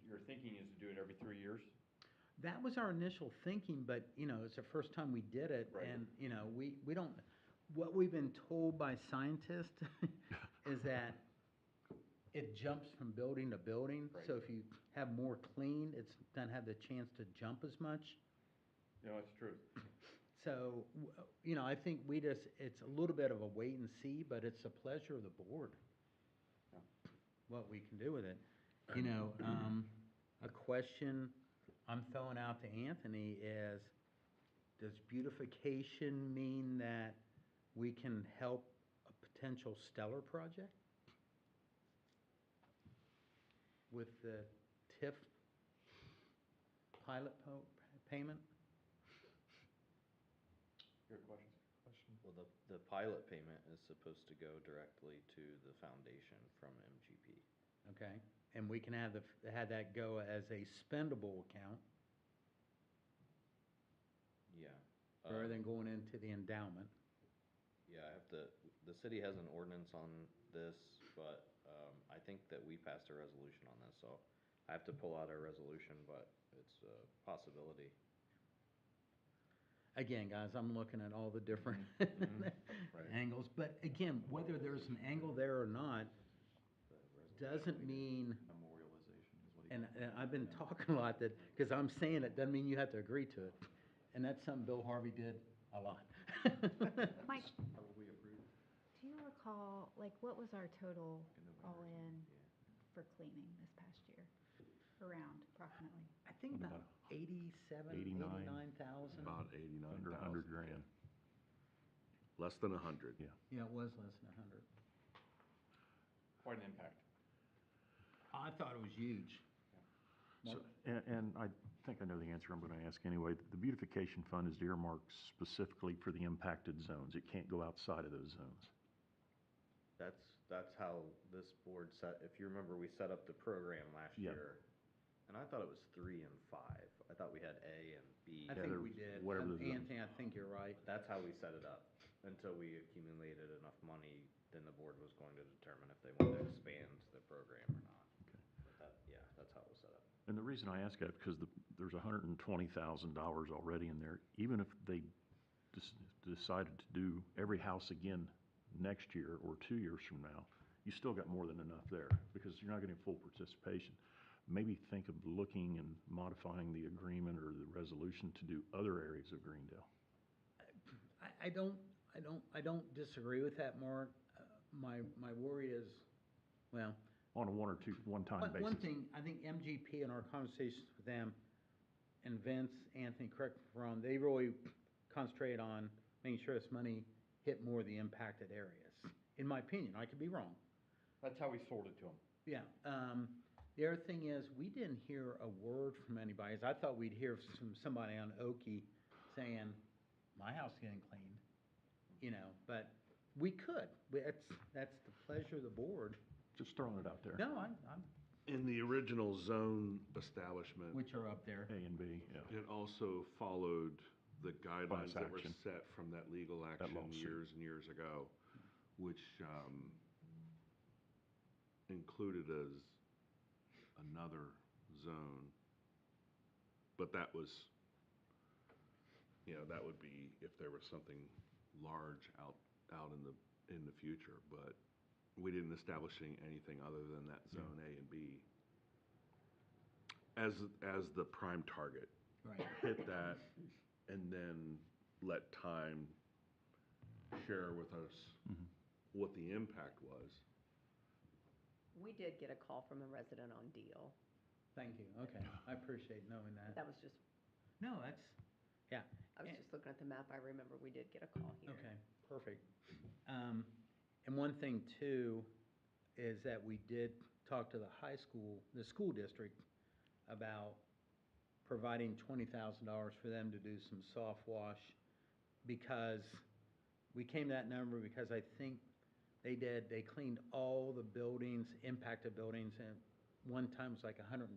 your thinking is to do it every 3 years? That was our initial thinking, but, it's the first time we did it, Right. and, we don't, what we've been told by scientists is that it jumps from building to building. Right. So if you have more clean, it doesn't have the chance to jump as much. No, that's true. So, I think it's a little bit of a wait and see, but it's a pleasure of the board. Yeah. What we can do with it. A question I'm throwing out to Anthony is, does beautification mean that we can help a potential stellar project with the TIF pilot payment? Good question. Well, the pilot payment is supposed to go directly to the foundation from MGP. Okay, and we can have that go as a spendable account Yeah. rather than going into the endowment. Yeah, the city has an ordinance on this, but, I think that we passed a resolution on this, so I have to pull out our resolution, but it's a possibility. Again, guys, I'm looking at all the different Right. angles, but again, whether there's an angle there or not, doesn't mean, Memorialization is what he. and I've been talking a lot that, because I'm saying it, doesn't mean you have to agree to it. And that's something Bill Harvey did a lot. Mike, Probably approved. do you recall, what was our total In November. all-in Yeah. for cleaning this past year? Around, approximately. I think about 89,000. About 89,000. Under 100 grand. Less than 100. Yeah. Yeah, it was less than 100. Quite an impact. I thought it was huge. So, and I think I know the answer I'm going to ask anyway. The beautification fund is earmarked specifically for the impacted zones. It can't go outside of those zones. That's how this board if you remember, we set up the program last Yeah. year. And I thought it was 3 and 5. I thought we had A and B. I Yeah, think there- we did. whatever the zone. Anthony, I think you're right. That's how we set it up, until we accumulated enough money, then the board was going to determine if they wanted to expand the program or not. Okay. But that's how it was set up. And the reason I ask that, because there's $120,000 already in there. Even if they decided to do every house again next year or 2 years from now, you still got more than enough there, because you're not getting full participation. Maybe think of looking and modifying the agreement or the resolution to do other areas of Greendale. I don't disagree with that, Mark. My worry is, well, On a one-time basis. one thing, I think MGP and our conversations with them, and Vince, Anthony, correct me if I'm wrong, they really concentrate on making sure this money hit more of the impacted areas, in my opinion. I could be wrong. That's how we sold it to them. Yeah. The other thing is, we didn't hear a word from anybody. I thought we'd hear from somebody on Oki saying, my house is getting cleaned, but we could. That's the pleasure of the board. Just throwing it out there. No, I'm, In the original zone establishment, which are up there. A and B, yeah. it also followed the guidelines that were action. set from that legal action lawsuit. years and years ago, which included as another zone. But that was, that would be if there was something large out in the future, but we didn't establishing anything other than that zone A and B as the prime target. Right. Hit that and then let time share with us what the impact was. We did get a call from a resident on Deal. Thank you, okay, I appreciate knowing that. That was just, No, that's, yeah. I was just looking at the map, I remember we did get a call here. Okay, perfect. And one thing too, is that we did talk to the high school, the school district, about providing $20,000 for them to do some soft wash, because we came to that number because I think they cleaned all the buildings, impacted buildings, and one time it was like 110,000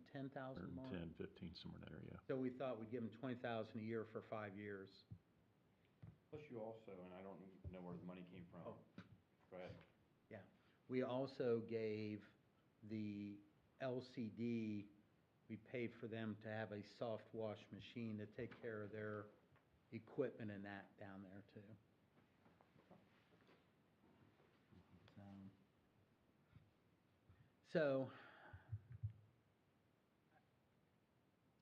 more. 10, 15, somewhere in that area. So we thought we'd give them 20,000 a year for 5 years. Plus you also, and I don't know where the money came from. Oh. Go ahead. Yeah, we also gave the LCD, we paid for them to have a soft wash machine to take care of their equipment and that down there too. So,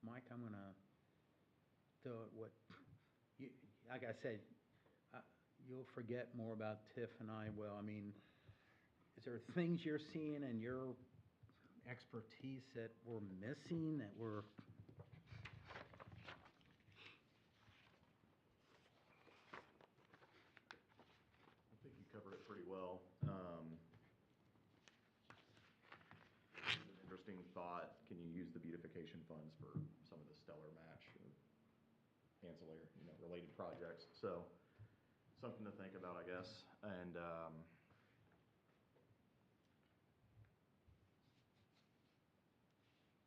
Mike, I'm gonna do what, like I said, you'll forget more about TIF than I will. I mean, is there things you're seeing in your expertise that we're missing, that we're? I think you covered it pretty well. An interesting thought, can you use the beautification funds for some of the stellar match or ancillary, related projects? So, something to think about, I guess. And,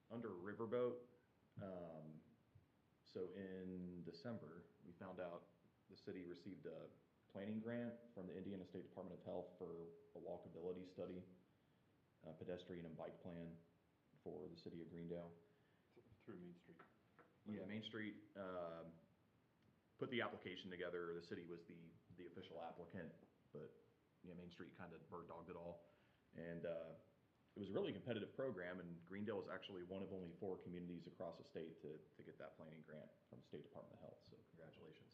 under Riverboat, so in December, we found out the city received a planning grant from the Indiana State Department of Health for a walkability study, pedestrian and bike plan for the city of Greendale. Through Main Street. Yeah, Main Street, put the application together. The city was the official applicant, but, Main Street kind of bird dogged it all. And, it was a really competitive program, and Greendale was actually one of only 4 communities across the state to get that planning grant from the State Department of Health, so congratulations.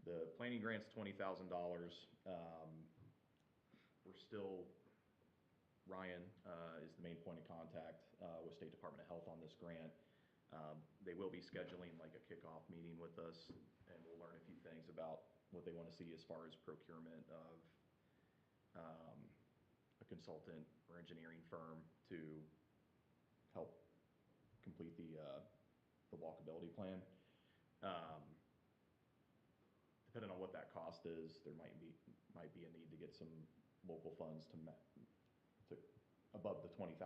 The planning grant's $20,000. We're still, Ryan is the main point of contact with State Department of Health on this grant. They will be scheduling like a kickoff meeting with us, and we'll learn a few things about what they want to see as far as procurement of a consultant or engineering firm to help complete the walkability plan. Depending on what that cost is, there might be a need to get some local funds to above the 20,000.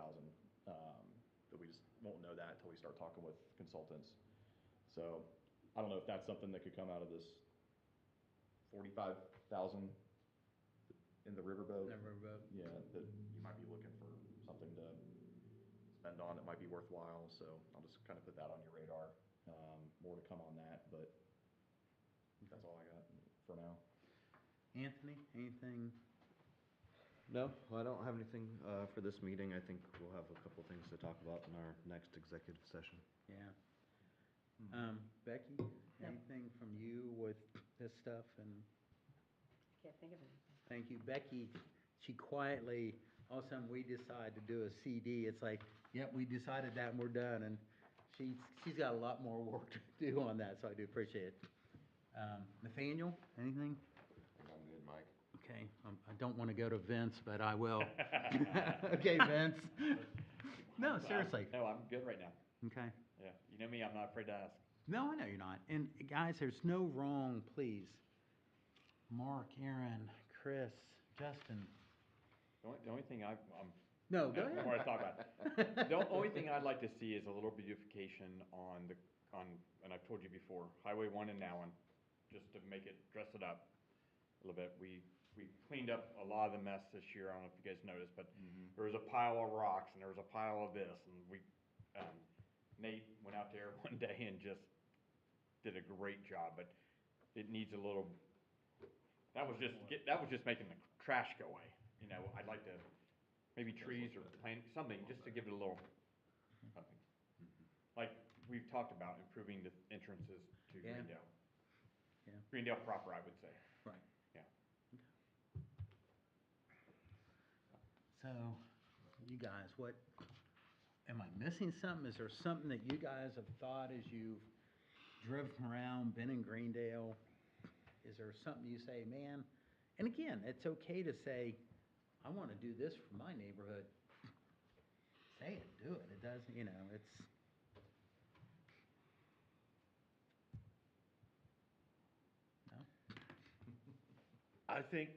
But we just won't know that until we start talking with consultants. So I don't know if that's something that could come out of this 45,000 in the Riverboat. Yeah, that you might be looking for something to spend on that might be worthwhile. So I'll just kind of put that on your radar. More to come on that, but that's all I got for now. Anthony, anything? No, I don't have anything for this meeting. I think we'll have a couple things to talk about in our next executive session. Yeah. Becky, anything from you with this stuff? And Can't think of anything. thank you. Becky, she quietly, all of a sudden we decide to do a CD. It's like, yep, we decided that and we're done. And she's got a lot more work to do on that, so I do appreciate it. Nathaniel, anything? I'm good, Mike. Okay, I don't want to go to Vince, but I will. Okay, Vince. No, seriously. No, I'm good right now. Okay. Yeah, you know me, I'm not afraid to ask. No, I know you're not. And guys, there's no wrong, please. Mark, Aaron, Chris, Justin. The only thing I'm No, go the more I ahead. talk about it. The only thing I'd like to see is a little beautification on, and I've told you before, Highway 1 and Nowen, just to make it, dress it up a little bit. We cleaned up a lot of the mess this year. I don't know if you guys noticed, but there was a pile of rocks and there was a pile of this, and Nate went out there one day and just did a great job, but it needs a little, That was just making the trash go away. You know, I'd like to, maybe trees or plant, something, just to give it a little, something. Like we've talked about, improving the entrances to Yeah. Greendale. Yeah. Greendale proper, I would say. Right. Yeah. So, you guys, am I missing something? Is there something that you guys have thought as you've driven around, been in Greendale? Is there something you say, man? And again, it's okay to say, I want to do this for my neighborhood. Say it, do it. It doesn't, it's. No? I think,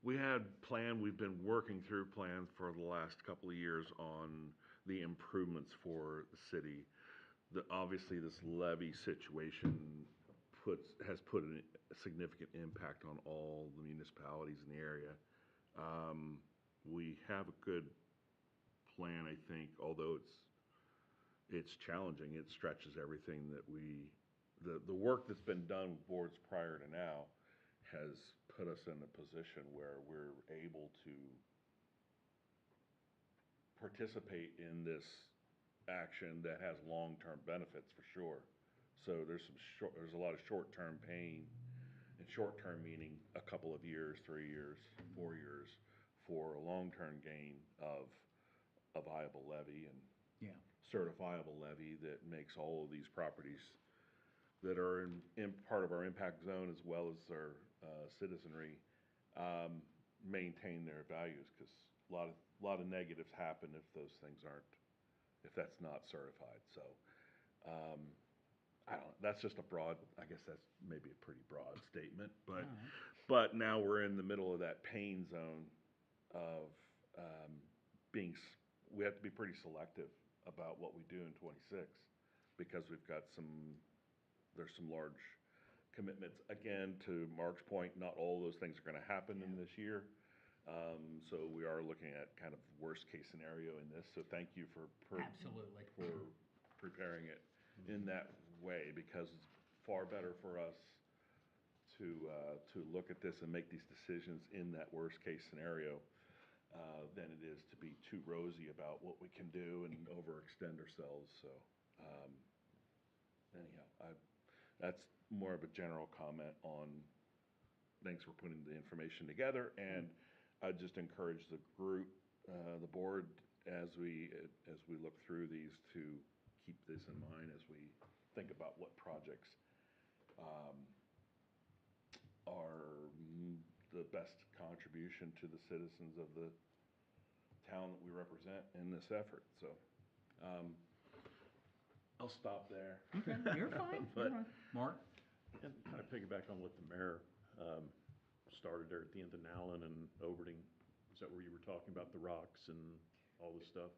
we had planned, we've been working through plans for the last couple of years on the improvements for the city. Obviously, this levy situation has put a significant impact on all the municipalities in the area. We have a good plan, I think, although it's challenging. It stretches everything that the work that's been done with boards prior to now has put us in a position where we're able to participate in this action that has long-term benefits for sure. So there's a lot of short-term pain, and short-term meaning a couple of years, 3 years, 4 years, for a long-term gain of a viable levy and Yeah. certifiable levy that makes all of these properties that are in part of our impact zone as well as our citizenry maintain their values, because a lot of negatives happen if that's not certified. So I don't. That's just I guess that's maybe a pretty broad statement, but but now we're in the middle of that pain zone of we have to be pretty selective about what we do in 26, because there's some large commitments. Again, to Mark's point, not all those things are going to happen in this year. So we are looking at kind of worst case scenario in this. So thank you for Absolutely. for preparing it in that way, because it's far better for us to look at this and make these decisions in that worst case scenario than it is to be too rosy about what we can do and overextend ourselves. So anyhow, that's more of a general comment on, thanks for putting the information together, and I just encourage the group, the board, as we look through these, to keep this in mind as we think about what projects are the best contribution to the citizens of the town that we represent in this effort. So I'll stop there. Okay, you're fine. But- You're fine. Mark? And kind of piggyback on what the mayor started there at the end of Nowlin and Overding. Is that where you were talking about the rocks and all this stuff?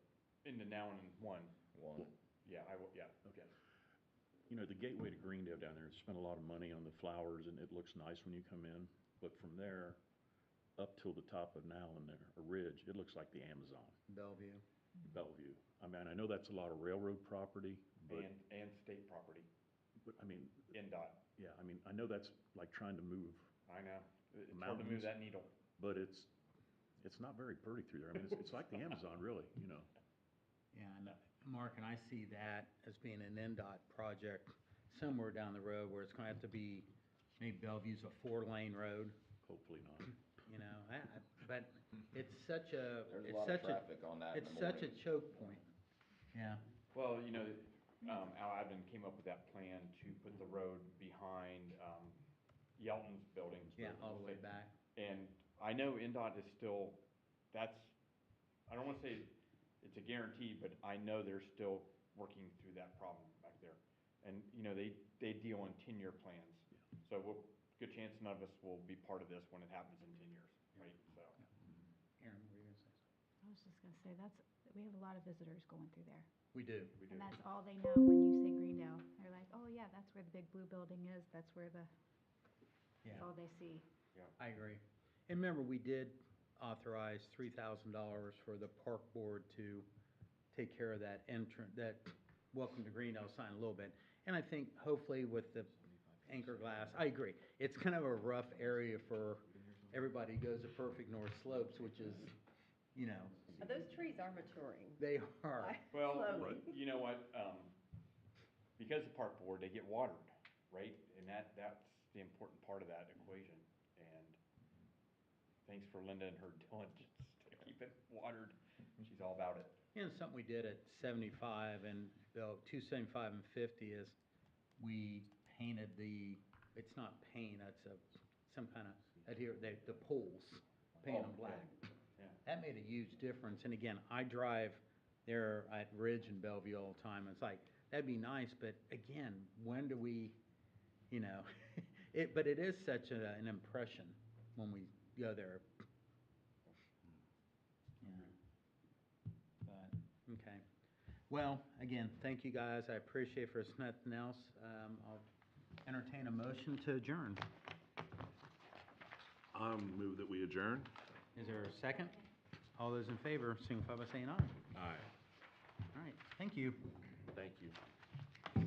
In the now and one. One. Yeah, yeah, okay. You know, the gateway to Greendale down there, spent a lot of money on the flowers, and it looks nice when you come in. But from there up till the top of Nowlin there, a ridge, it looks like the Amazon, Bellevue. Bellevue. I mean, I know that's a lot of railroad property, but, And state property, I mean, NDOT. yeah, I mean, I know that's like trying to move, I know. It's hard to move Mountains. that needle. but it's not very pretty through there. I mean, it's like the Amazon, really, you know. Yeah, and Mark and I see that as being an NDOT project somewhere down the road where it's going to have to be, maybe Bellevue's a 4-lane road, Hopefully not. but it's such a, There's a it's lot of such a, traffic on that in it's the such a morning. choke point. Yeah. Well, you know, Al Admin came up with that plan to put the road behind Yelton's buildings. Yeah, all the way back. And I know NDOT is still, I don't want to say it's a guarantee, but I know they're still working through that problem back there. And, you know, they deal in 10-year plans. So good chance none of us will be part of this when it happens in 10 years, right? So. Aaron, what were you going to say? I was just gonna say, we have a lot of visitors going through there. We do. And that's all they know when you say Greendale. They're like, oh yeah, that's where the big blue building is, that's where that's Yeah, all they see. I agree. And remember, we did authorize $3,000 for the park board to take care of that welcome to Greendale sign a little bit. And I think hopefully with the anchor glass. I agree. It's kind of a rough area for everybody who goes to Perfect North Slopes, which is, you know, Those trees are maturing. they are. Well, Slowly. you know what, because of park board, they get watered, right? And that's the important part of that equation. And thanks for Linda and her diligence to keep it watered. She's all about it. You know, something we did at 75 and, 275 and 50 is we painted it's not paint, that's some kind of the poles, paint them black. Yeah. That made a huge difference. And again, I drive there at Ridge and Bellevue all the time. It's like, that'd be nice, but again, when do we, you know, but it is such an impression when we go there. Yeah. But, okay. Well, again, thank you guys. I appreciate it. For nothing else, I'll entertain a motion to adjourn. Move that we adjourn. Is there a second? All those in favor, signify by saying aye. Aye. All right, thank you. Thank you.